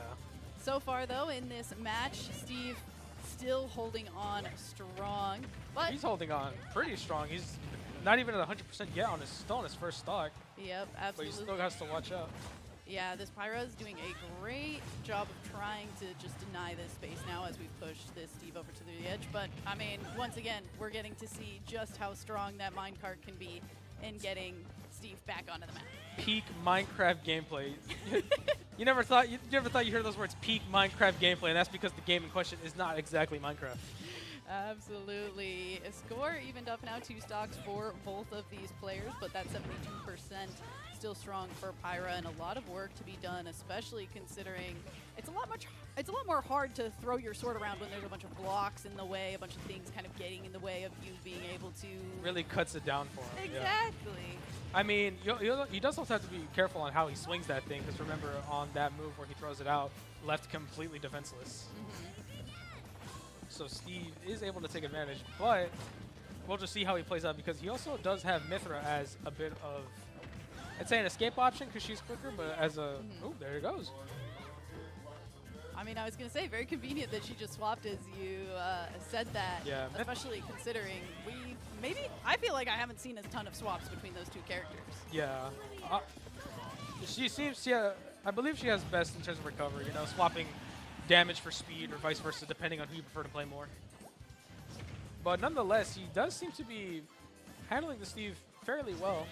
So far, though, in this match, Steve still holding on strong. But He's holding on pretty strong. He's not even at 100% yet on his first stock, yep, but absolutely. he still has to watch out. Yeah, this Pyra is doing a great job of trying to just deny this space now as we push this Steve over to the edge. But, I mean, once again, we're getting to see just how strong that minecart can be in getting Steve back onto the map. Peak Minecraft gameplay. You never thought you heard those words, peak Minecraft gameplay, and that's because the game in question is not exactly Minecraft. Absolutely. A score evened up now, 2 stocks for both of these players, but that 72% still strong for Pyra, and a lot of work to be done, especially considering it's a lot more hard to throw your sword around when there's a bunch of blocks in the way, a bunch of things kind of getting in the way of you being able to Really cuts it down for him. Yeah. exactly. I mean, he does also have to be careful on how he swings that thing, because remember on that move where he throws it out, left completely defenseless. So Steve is able to take advantage, but we'll just see how he plays out, because he also does have Mithra as a bit of, I'd say an escape option because she's quicker, but as a, oh, there it goes. I mean, I was going to say, very convenient that she just swapped as you said that. Yeah. Especially considering I feel like I haven't seen a ton of swaps between those two characters. Yeah. She seems, I believe she has best in terms of recovery, you know, swapping damage for speed or vice versa, depending on who you prefer to play more. But nonetheless, he does seem to be handling the Steve fairly well.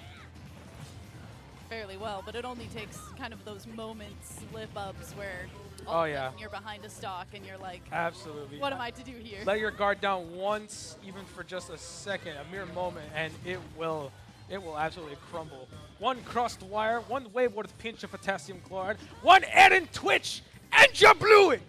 Fairly well, but it only takes kind of those moments, slip-ups, where Oh, yeah. you're behind a stock and you're like, Absolutely. what am I to do here? Let your guard down once, even for just a second, a mere moment, and it will absolutely crumble. One crossed wire, one wayward pinch of potassium chloride, one errant twitch, and you blew it!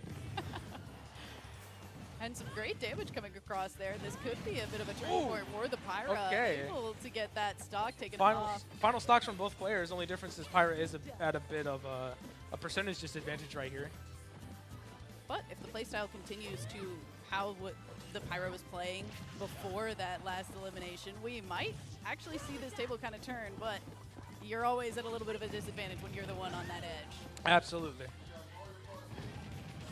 And some great damage coming across there. This could be a bit of a turning point for the Pyra. Okay. Able to get that stock taken off. Final stocks from both players. Only difference is Pyra is at a bit of a percentage disadvantage right here. But if the playstyle continues to how the Pyra was playing before that last elimination, we might actually see this table kind of turn, but you're always at a little bit of a disadvantage when you're the one on that edge. Absolutely.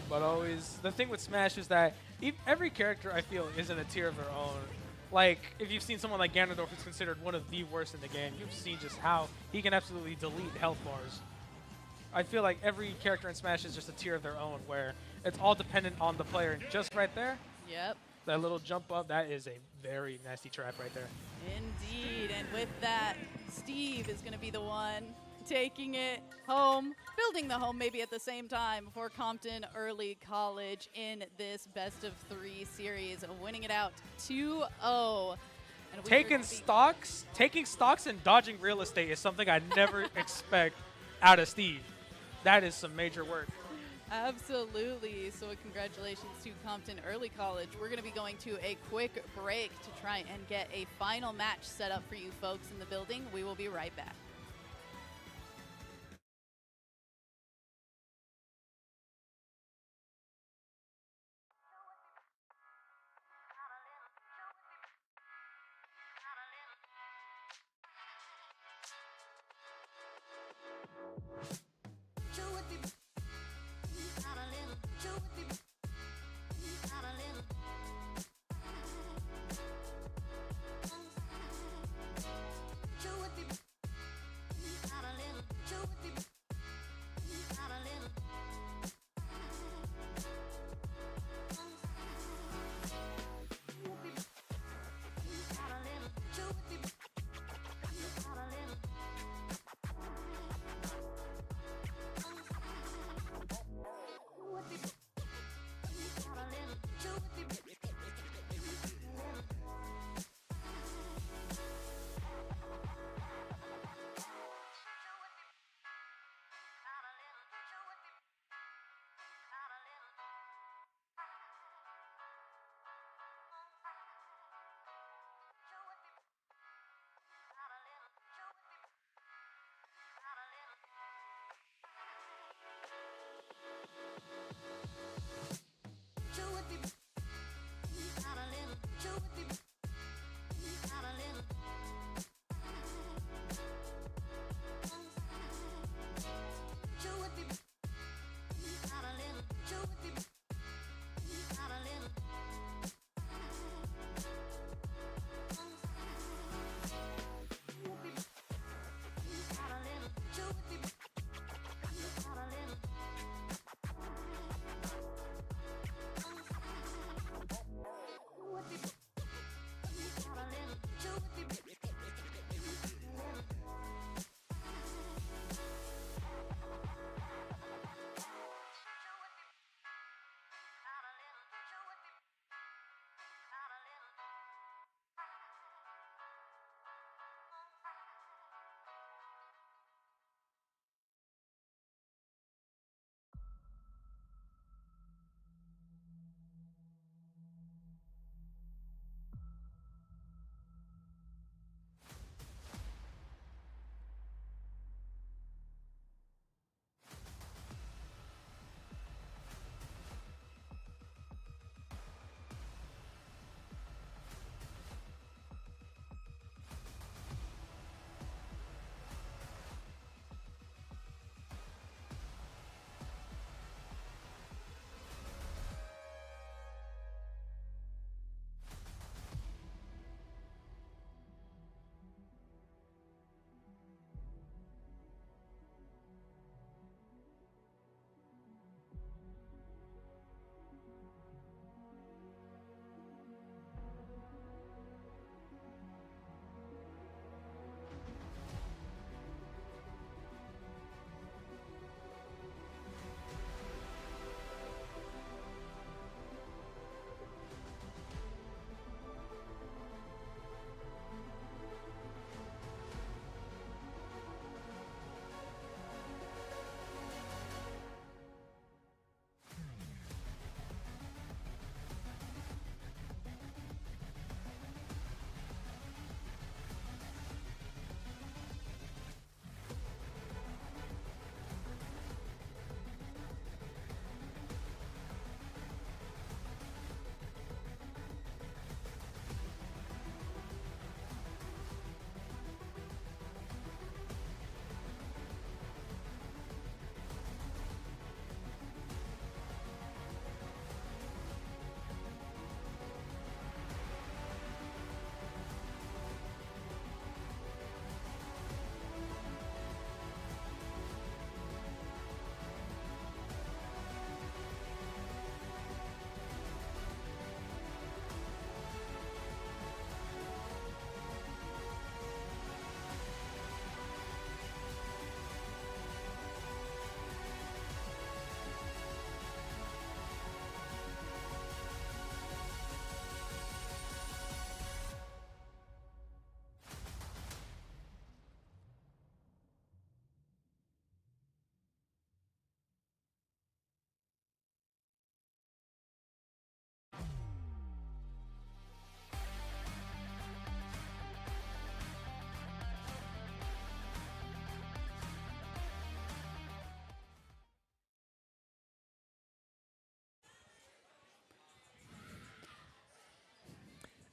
But always, the thing with Smash is that every character, I feel, is in a tier of their own. Like, if you've seen someone like Ganondorf, who's considered one of the worst in the game, you've seen just how he can absolutely delete health bars. I feel like every character in Smash is just a tier of their own, where it's all dependent on the player. And just right there, Yep. that little jump up, that is a very nasty trap right there. Indeed, and with that, Steve is going to be the one taking it home, building the home maybe at the same time for Compton Early College in this best-of-3 series, winning it out 2-0. And Taking stocks and dodging real estate is something I never expect out of Steve. That is some major work. Absolutely. So congratulations to Compton Early College. We're going to be going to a quick break to try and get a final match set up for you folks in the building. We will be right back.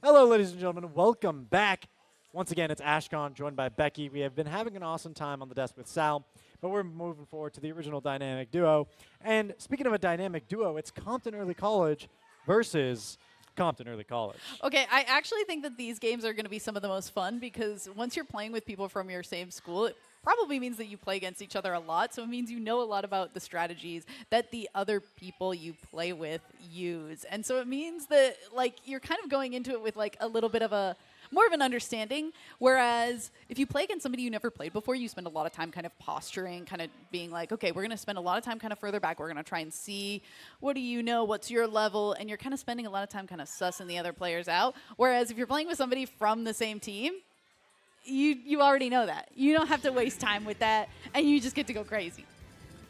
Hello, ladies and gentlemen. Welcome back. Once again, it's Ashcon, joined by Becky. We have been having an awesome time on the desk with Sal, but we're moving forward to the original dynamic duo. And speaking of a dynamic duo, it's Compton Early College versus Compton Early College. Okay, I actually think that these games are going to be some of the most fun because once you're playing with people from your same school, it probably means that you play against each other a lot. So it means you know a lot about the strategies that the other people you play with use. And so it means that like you're kind of going into it with like a little bit of a more of an understanding. Whereas if you play against somebody you never played before, you spend a lot of time kind of posturing, kind of being like, okay, we're going to spend a lot of time kind of further back. We're going to try and see what do you know, what's your level, and you're kind of spending a lot of time kind of sussing the other players out. Whereas if you're playing with somebody from the same team, you already know that. You don't have to waste time with that, and you just get to go crazy.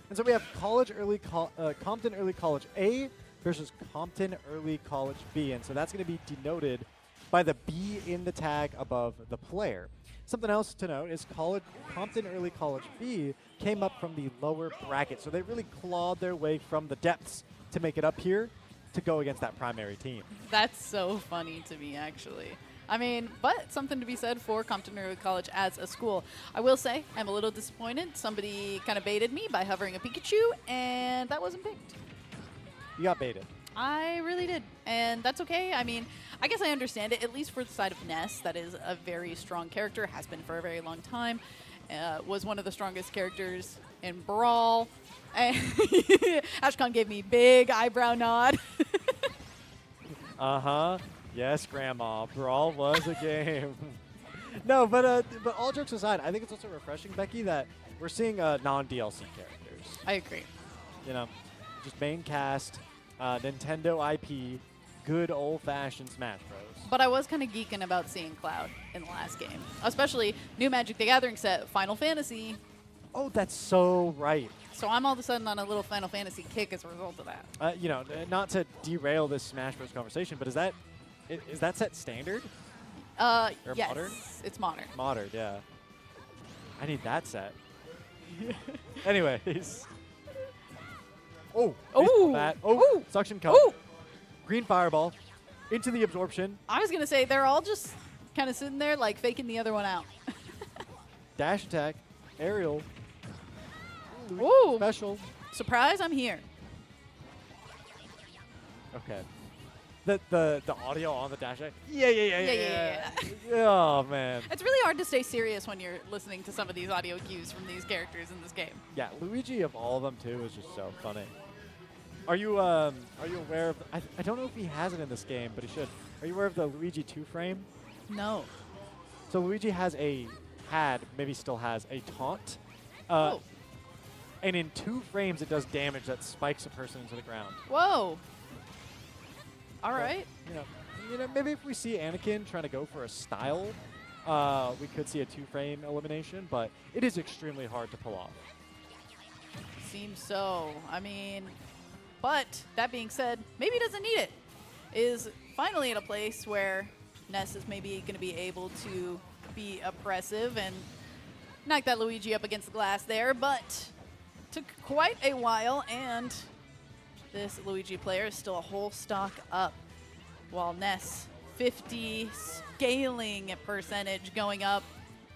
And so we have Compton Early College A versus Compton Early College B. And so that's going to be denoted by the B in the tag above the player. Something else to note is Compton Early College B came up from the lower bracket. So they really clawed their way from the depths to make it up here to go against that primary team. That's so funny to me, actually. I mean, but something to be said for Compton Early College as a school. I will say I'm a little disappointed. Somebody kind of baited me by hovering a Pikachu, and that wasn't picked. You got baited. I really did, and that's okay. I mean, I guess I understand it, at least for the side of Ness. That is a very strong character, has been for a very long time, was one of the strongest characters in Brawl. And Ashcon gave me big eyebrow nod. Uh-huh. Yes, Grandma. Brawl was a game. No, but all jokes aside, I think it's also refreshing, Becky, that we're seeing non-DLC characters. I agree. You know, just main cast, Nintendo IP, good old-fashioned Smash Bros. But I was kind of geeking about seeing Cloud in the last game, especially new Magic the Gathering set, Final Fantasy. Oh, that's so right. So I'm all of a sudden on a little Final Fantasy kick as a result of that. You know, not to derail this Smash Bros. Conversation, but is that set standard? Or Yes, modern? it's modern. Modern, yeah. I need that set. Anyways. Oh. Ooh. That. Oh. Ooh. Suction cup. Ooh! Green fireball. Into the absorption. I was going to say, they're all just kind of sitting there, like, faking the other one out. Dash attack. Aerial. Ooh! Special. Surprise, I'm here. Okay. The audio on the dash attack. Yeah. Oh, man. It's really hard to stay serious when you're listening to some of these audio cues from these characters in this game. Yeah, Luigi of all of them, too, is just so funny. Are you aware of... I don't know if he has it in this game, but he should. Are you aware of the Luigi 2-frame? No. So Luigi maybe still has, a taunt. Oh. And in 2 frames, it does damage that spikes a person into the ground. Whoa. All So, right. You know, maybe if we see Anakin trying to go for a style, we could see a 2-frame elimination, but it is extremely hard to pull off. Seems so. I mean, but that being said, maybe he doesn't need it. Is finally in a place where Ness is maybe going to be able to be oppressive and knock that Luigi up against the glass there, but took quite a while, and this Luigi player is still a whole stock up, while Ness 50 scaling percentage going up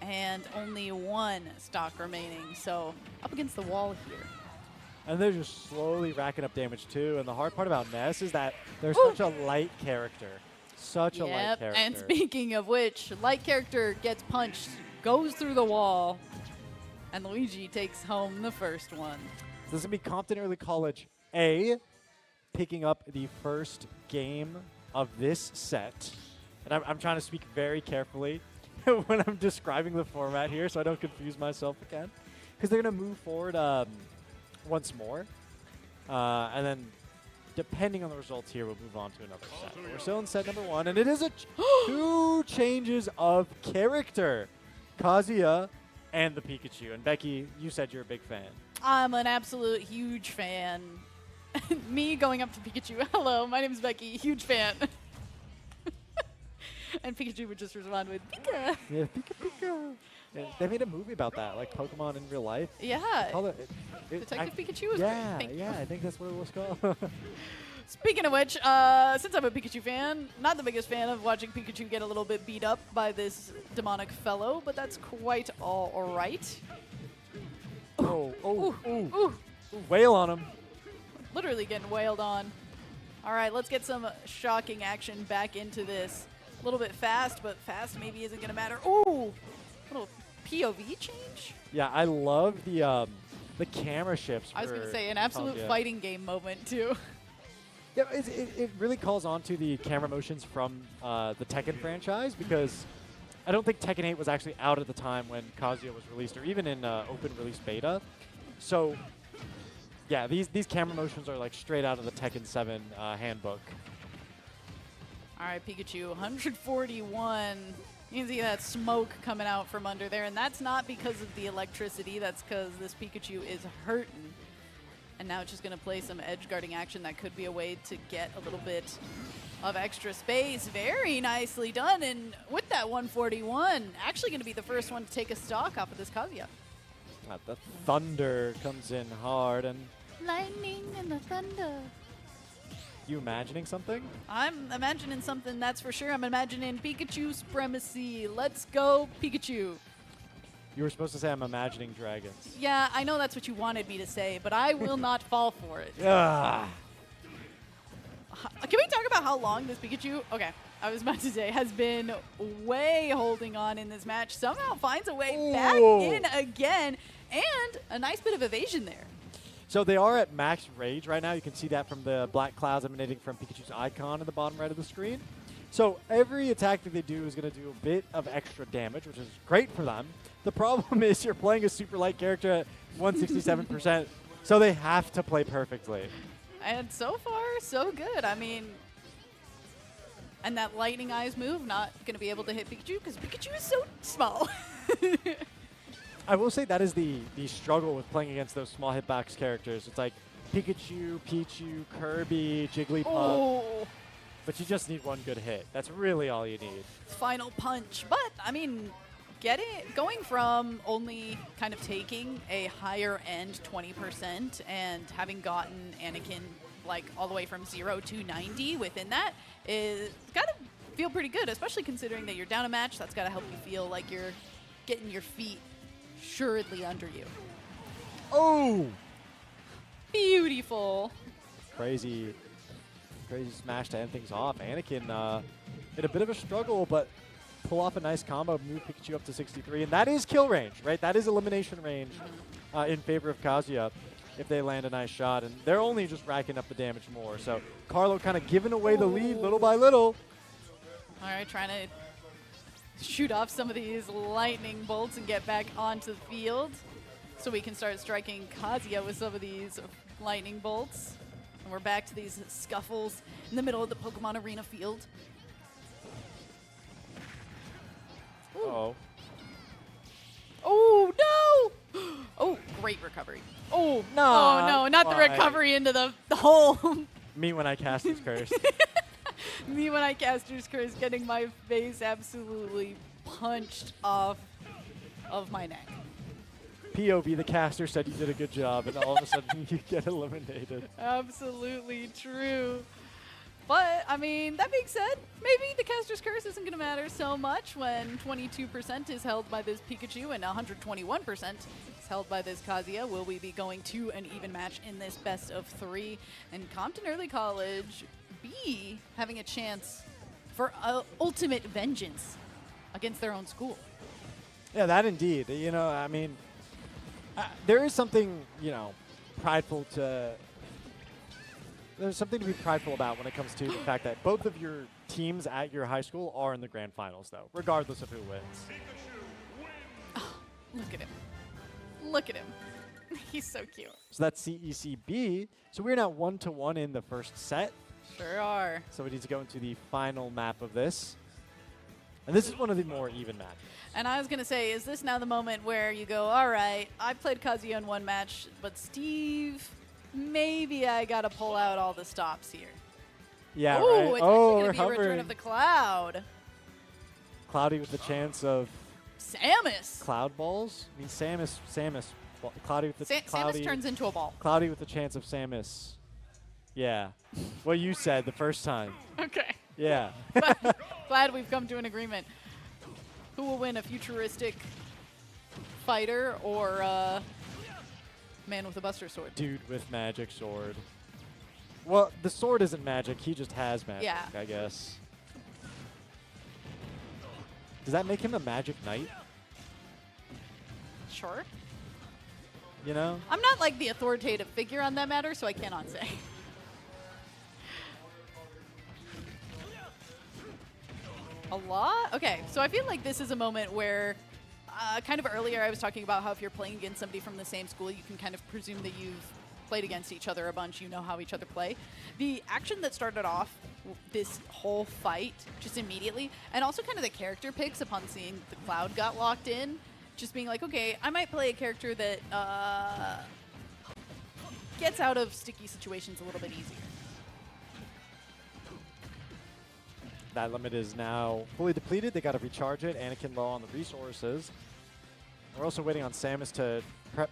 and only 1 stock remaining. So up against the wall here. And they're just slowly racking up damage, too. And the hard part about Ness is that they're Woo! such a light character. Such a light character. And speaking of which, light character gets punched, goes through the wall, and Luigi takes home the first one. So this is going to be Compton Early College A picking up the first game of this set. And I'm trying to speak very carefully when I'm describing the format here so I don't confuse myself again. Because they're going to move forward once more. And then depending on the results here, we'll move on to another set. But we're still in set number 1, and it is 2 changes of character. Kazuya and the Pikachu. And Becky, you said you're a big fan. I'm an absolute huge fan. Me going up to Pikachu, hello, my name is Becky, huge fan. And Pikachu would just respond with, Pika. Yeah, Pika Pika. Yeah, they made a movie about that, like Pokemon in real life. Yeah. Called it Detective Pikachu was yeah, great. Thank you. yeah, I think that's what it was called. Speaking of which, since I'm a Pikachu fan, not the biggest fan of watching Pikachu get a little bit beat up by this demonic fellow, but that's quite all right. Oh, oh, ooh. Ooh, Wail on him. literally getting wailed on. All right, let's get some shocking action back into this. A little bit fast, but fast maybe isn't going to matter. Ooh, little POV change. Yeah, I love the camera shifts. I was going to for say, an absolute Kazuya. fighting game moment, too. Yeah, it really calls on to the camera motions from the Tekken franchise, because I don't think Tekken 8 was actually out at the time when Kazuya was released, or even in open release beta. So, yeah, these camera motions are like straight out of the Tekken 7 handbook. All right, Pikachu, 141. You can see that smoke coming out from under there, and that's not because of the electricity. That's because this Pikachu is hurting. And now it's just going to play some edge guarding action. That could be a way to get a little bit of extra space. Very nicely done. And with that 141, actually going to be the first one to take a stock off of this Kazuya. The thunder comes in hard, and Lightning and the thunder. you imagining something? I'm imagining something, that's for sure. I'm imagining Pikachu supremacy. Let's go, Pikachu. You were supposed to say I'm imagining dragons. Yeah, I know that's what you wanted me to say, but I will not fall for it. Ah. Can we talk about how long this Pikachu, okay, I was about to say, has been way holding on in this match. Somehow finds a way back in again, and a nice bit of evasion there. So they are at max rage right now. You can see that from the black clouds emanating from Pikachu's icon in the bottom right of the screen. So every attack that they do is going to do a bit of extra damage, which is great for them. The problem is you're playing a super light character at 167%, so they have to play perfectly. And so far, so good. I mean, and that lightning eyes move, not going to be able to hit Pikachu because Pikachu is so small. I will say that is the struggle with playing against those small hitbox characters. It's like Pikachu, Pichu, Kirby, Jigglypuff. Oh, But you just need one good hit. That's really all you need. final punch. But, I mean, going from only kind of taking a higher end 20% and having gotten Anakin like all the way from 0 to 90 within that is gotta feel pretty good, especially considering that you're down a match. That's gotta help you feel like you're getting your feet assuredly under you. Oh! Beautiful. Crazy smash to end things off. Anakin in a bit of a struggle, but pull off a nice combo, move Pikachu up to 63, and that is kill range, right? That is elimination range in favor of Kazuya if they land a nice shot, and they're only just racking up the damage more. So Carlo kind of giving away the lead little by little. All right, trying to shoot off some of these lightning bolts and get back onto the field so we can start striking Kazuya with some of these lightning bolts. And we're back to these scuffles in the middle of the Pokemon Arena field. Uh-oh. Oh, no! Oh, great recovery. Oh, No, oh, no, not the why? recovery into the hole. Me when I cast this curse. Me when I caster's curse, getting my face absolutely punched off of my neck. POV, the caster said you did a good job, and all of a sudden you get eliminated. Absolutely true. But, I mean, that being said, maybe the caster's curse isn't going to matter so much when 22% is held by this Pikachu and 121% is held by this Kazuya. Will we be going to an even match in this best of 3? And Compton Early College B having a chance for ultimate vengeance against their own school. Yeah, that indeed. You know, I mean, there is something, you know, prideful to... There's something to be prideful about when it comes to the fact that both of your teams at your high school are in the grand finals, though, regardless of who wins. Oh, look at him. Look at him. He's so cute. So that's CECB. So we're now 1-1 in the first set. Sure are. So we need to go into the final map of this. And this is one of the more even matches. And I was going to say, is this now the moment where you go, all right, I played Kazuya in one match, but Steve, maybe I got to pull out all the stops here. Yeah, Ooh, right. it's Oh, actually we're going to be a return hovering. of the Cloud. Cloudy with the chance of Samus. cloud balls. I mean, Samus. Cloudy with the Samus turns into a ball. Cloudy with the chance of Samus. Yeah. What you said the first time. Okay. Yeah. Glad we've come to an agreement. Who will win, a futuristic fighter or man with a buster sword? Dude with magic sword. Well, the sword isn't magic. He just has magic, Yeah. I guess. Does that make him a magic knight? Sure. You know? I'm not like the authoritative figure on that matter, so I cannot say. A lot? Okay, so I feel like this is a moment where, kind of earlier I was talking about how if you're playing against somebody from the same school, you can kind of presume that you've played against each other a bunch, you know how each other play. The action that started off this whole fight just immediately, and also kind of the character picks upon seeing the Cloud got locked in, just being like, okay, I might play a character that gets out of sticky situations a little bit easier. That limit is now fully depleted. They got to recharge it. Anakin low on the resources. We're also waiting on Samus to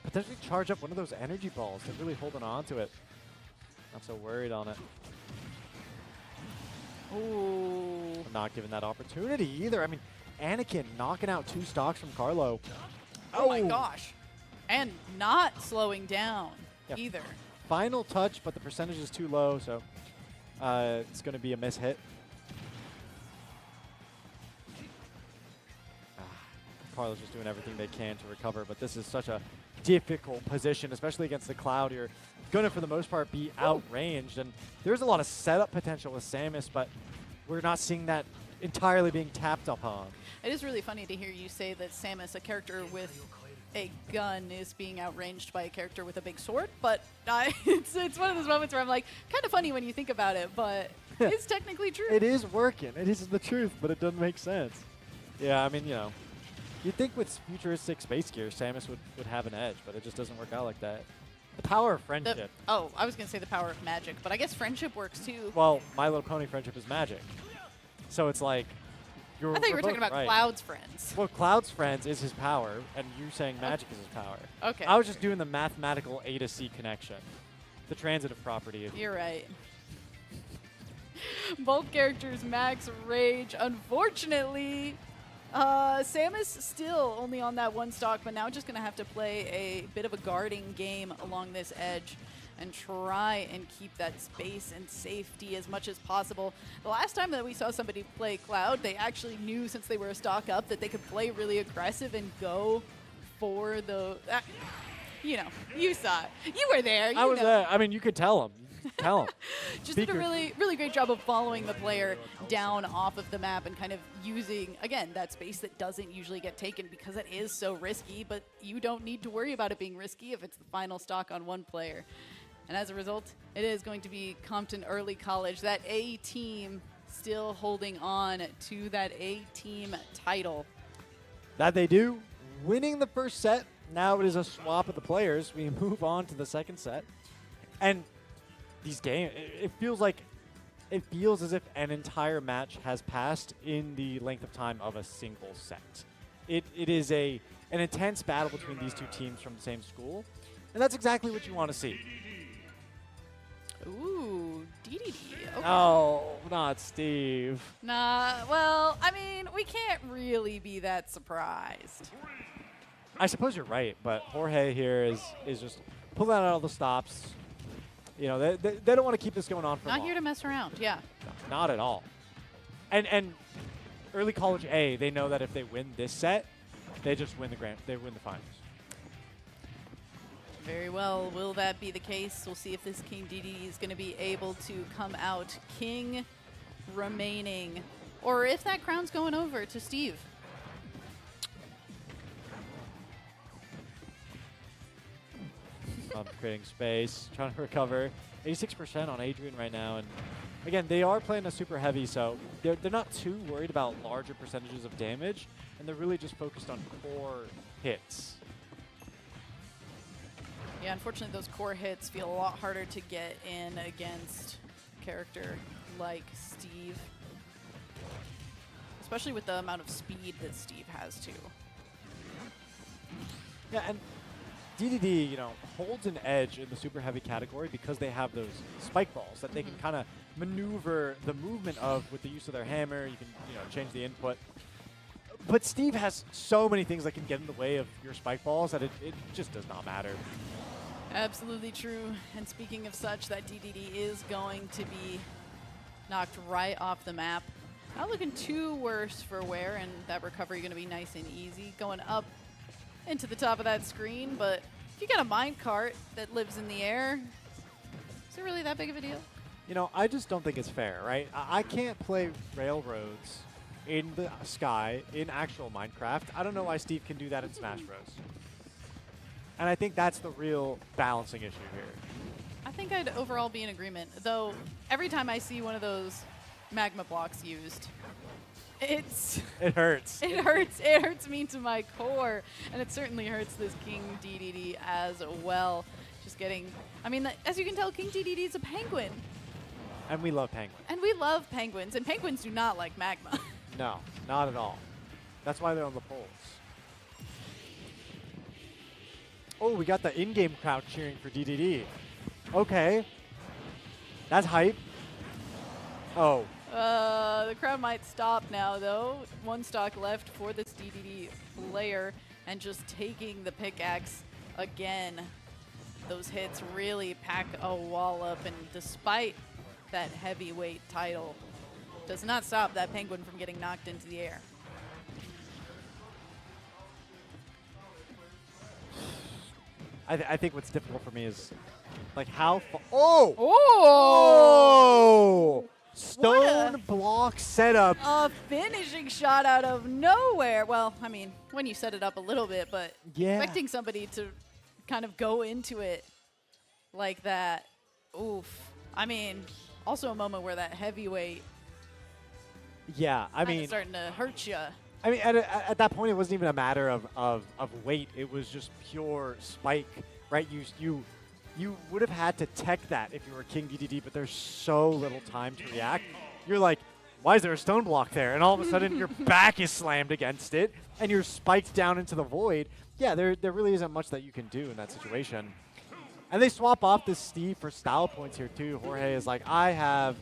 potentially charge up one of those energy balls. They're really holding on to it. Not so worried on it. Ooh. I'm not giving that opportunity either. I mean, Anakin knocking out 2 stocks from Carlo. Oh my gosh. And not slowing down Yeah. either. Final touch, but the percentage is too low, so it's going to be a miss hit. Carlo's just doing everything they can to recover, but this is such a difficult position, especially against the Cloud. You're going to, for the most part, be outranged, and there's a lot of setup potential with Samus, but we're not seeing that entirely being tapped upon. It is really funny to hear you say that Samus, a character with a gun, is being outranged by a character with a big sword, but it's one of those moments where I'm like, kind of funny when you think about it, but it's technically true. It is working. It is the truth, but it doesn't make sense. Yeah, I mean, you know, you'd think with futuristic space gear, Samus would have an edge, but it just doesn't work out like that. The power of friendship. Oh, I was going to say the power of magic, but I guess friendship works too. Well, My Little Pony friendship is magic. So it's like, I thought you were talking about right. Cloud's friends. Well, Cloud's friends is his power, and you're saying magic is his power. Okay. I was just doing the mathematical A to C connection. The transitive property. You're right. Both characters max rage. Unfortunately, Samus still only on that 1 stock, but now just going to have to play a bit of a guarding game along this edge and try and keep that space and safety as much as possible. The last time that we saw somebody play Cloud, they actually knew, since they were a stock up, that they could play really aggressive and go for the... you know, you saw it. You were there. I was there. I mean, you could tell him. Tell him. Just did a really, really great job of following the player down off of the map and kind of using, again, that space that doesn't usually get taken because it is so risky, but you don't need to worry about it being risky if it's the final stock on one player. And as a result, it is going to be Compton Early College, that A team still holding on to that A team title. That they do. Winning the first set. Now it is a swap of the players. We move on to the second set. And these games, it feels as if an entire match has passed in the length of time of a single set. It is an intense battle between these 2 teams from the same school, and that's exactly what you want to see. Ooh, DDD. Okay. Oh, not Steve. Nah, well, I mean, we can't really be that surprised. I suppose you're right, but Jorge here is just pulling out all the stops. You know, they don't want to keep this going on for long. Not here to mess around, yeah. No, not at all. And early college A, they know that if they win this set, they just win they win the finals. Very well. Will that be the case? We'll see if this King DDD is going to be able to come out king remaining, or if that crown's going over to Steve. Creating space, trying to recover. 86% on Adrian right now, and again, they are playing a super heavy, so they're not too worried about larger percentages of damage, and they're really just focused on core hits. Yeah, unfortunately, those core hits feel a lot harder to get in against a character like Steve, especially with the amount of speed that Steve has too. Yeah, and DDD, you know, holds an edge in the super heavy category because they have those spike balls that they can kind of maneuver the movement of with the use of their hammer. You can, you know, change the input. But Steve has so many things that can get in the way of your spike balls that it just does not matter. Absolutely true. And speaking of such, that DDD is going to be knocked right off the map. Not looking too worse for Ware, and that recovery going to be nice and easy. Going up into the top of that screen, but if you got a minecart that lives in the air, is it really that big of a deal? You know, I just don't think it's fair, right? I can't play railroads in the sky in actual Minecraft. I don't know why Steve can do that in Smash Bros. And I think that's the real balancing issue here. I think I'd overall be in agreement, though every time I see one of those magma blocks used, It hurts. It hurts me to my core, and it certainly hurts this King DDD as well. Just getting, I mean, as you can tell, King DDD is a penguin, And we love penguins. and we love penguins, and penguins do not like magma. No, not at all. That's why they're on the poles. Oh, we got the in-game crowd cheering for DDD. Okay. That's hype. Oh. The crowd might stop now, though. One stock left for this DDD player, and just taking the pickaxe again. Those hits really pack a wall up, and despite that heavyweight title, does not stop that penguin from getting knocked into the air. I think what's difficult for me is, like, how oh! Oh! Oh! Stone block setup. A finishing shot out of nowhere. Well, I mean, when you set it up a little bit, but Yeah. expecting somebody to kind of go into it like that, oof. I mean, also a moment where that heavyweight Yeah, I kinda mean, starting to hurt you. I mean, at that point, it wasn't even a matter of weight. It was just pure spike, right? You would have had to tech that if you were King DDD, but there's so little time to react. You're like, why is there a stone block there? And all of a sudden, your back is slammed against it, and you're spiked down into the void. Yeah, there really isn't much that you can do in that situation. And they swap off this Steve for style points here, too. Jorge is like, I have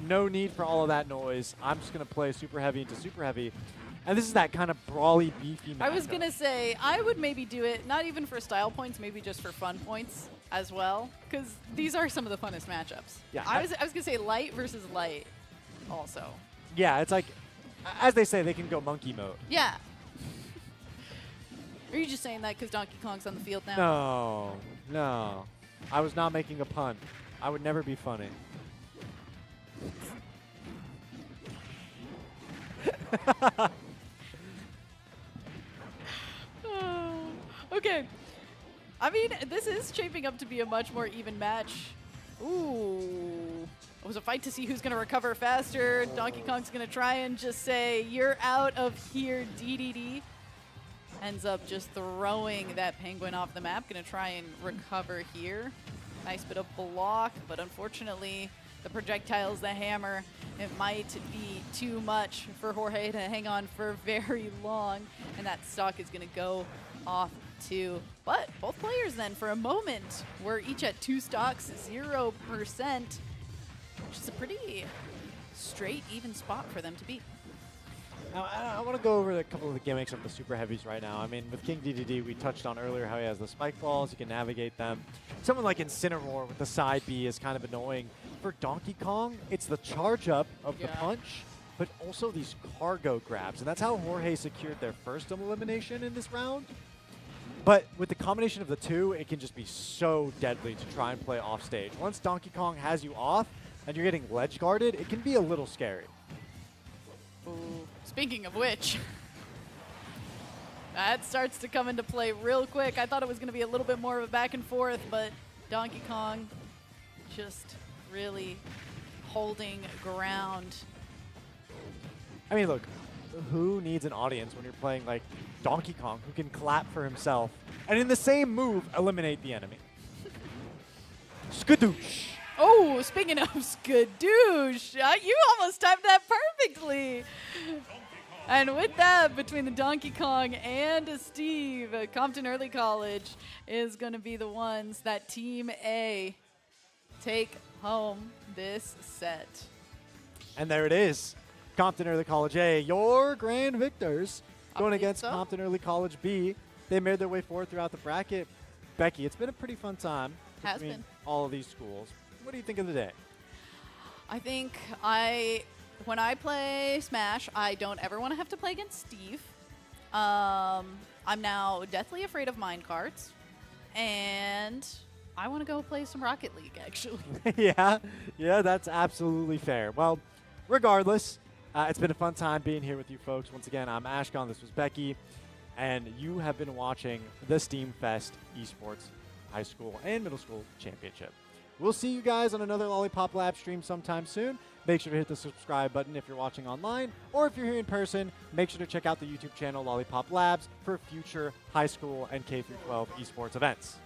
no need for all of that noise. I'm just going to play super heavy into super heavy. And this is that kind of brawly, beefy matchup. I was going to say, I would maybe do it, not even for style points, maybe just for fun points as well, because these are some of the funnest matchups. Yeah, I was going to say light versus light also. Yeah, it's like, as they say, they can go monkey mode. Yeah. Are you just saying that because Donkey Kong's on the field now? No. I was not making a pun. I would never be funny. Okay. I mean, this is shaping up to be a much more even match. Ooh. It was a fight to see who's going to recover faster. Donkey Kong's going to try and just say, you're out of here, DDD. Ends up just throwing that penguin off the map. Going to try and recover here. Nice bit of block, but unfortunately, the projectiles, the hammer, it might be too much for Jorge to hang on for very long, and that stock is going to go off too. But both players then, for a moment, were each at 2 stocks, 0%, which is a pretty straight, even spot for them to be. Now, I want to go over a couple of the gimmicks of the super heavies right now. I mean, with King DDD, we touched on earlier how he has the spike balls. You can navigate them. Someone like Incineroar with the side B is kind of annoying. For Donkey Kong, it's the charge up of the punch, but also these cargo grabs. And that's how Jorge secured their first elimination in this round. But with the combination of the two, it can just be so deadly to try and play off stage. Once Donkey Kong has you off and you're getting ledge guarded, it can be a little scary. Ooh. Speaking of which, that starts to come into play real quick. I thought it was going to be a little bit more of a back and forth, but Donkey Kong just really holding ground. I mean, look, who needs an audience when you're playing like Donkey Kong, who can clap for himself and in the same move eliminate the enemy? Skadoosh! Oh, speaking of skadoosh, you almost timed that perfectly. And with that, between the Donkey Kong and Steve, Compton Early College is going to be the ones that Team A take home this set. And there it is. Compton Early College A, your grand victors, going believe against so. Compton Early College B. They made their way forward throughout the bracket. Becky, it's been a pretty fun time Has between been. all of these schools. What do you think of the day? I think when I play Smash, I don't ever want to have to play against Steve. I'm now deathly afraid of minecarts, and I want to go play some Rocket League, actually. yeah, that's absolutely fair. Well, regardless, it's been a fun time being here with you folks. Once again, I'm Ashcon. This was Becky, and you have been watching the Steamfest Esports High School and Middle School Championship. We'll see you guys on another Lollipop Lab stream sometime soon. Make sure to hit the subscribe button if you're watching online, or if you're here in person, make sure to check out the YouTube channel Lollipop Labs for future high school and K-12 esports events.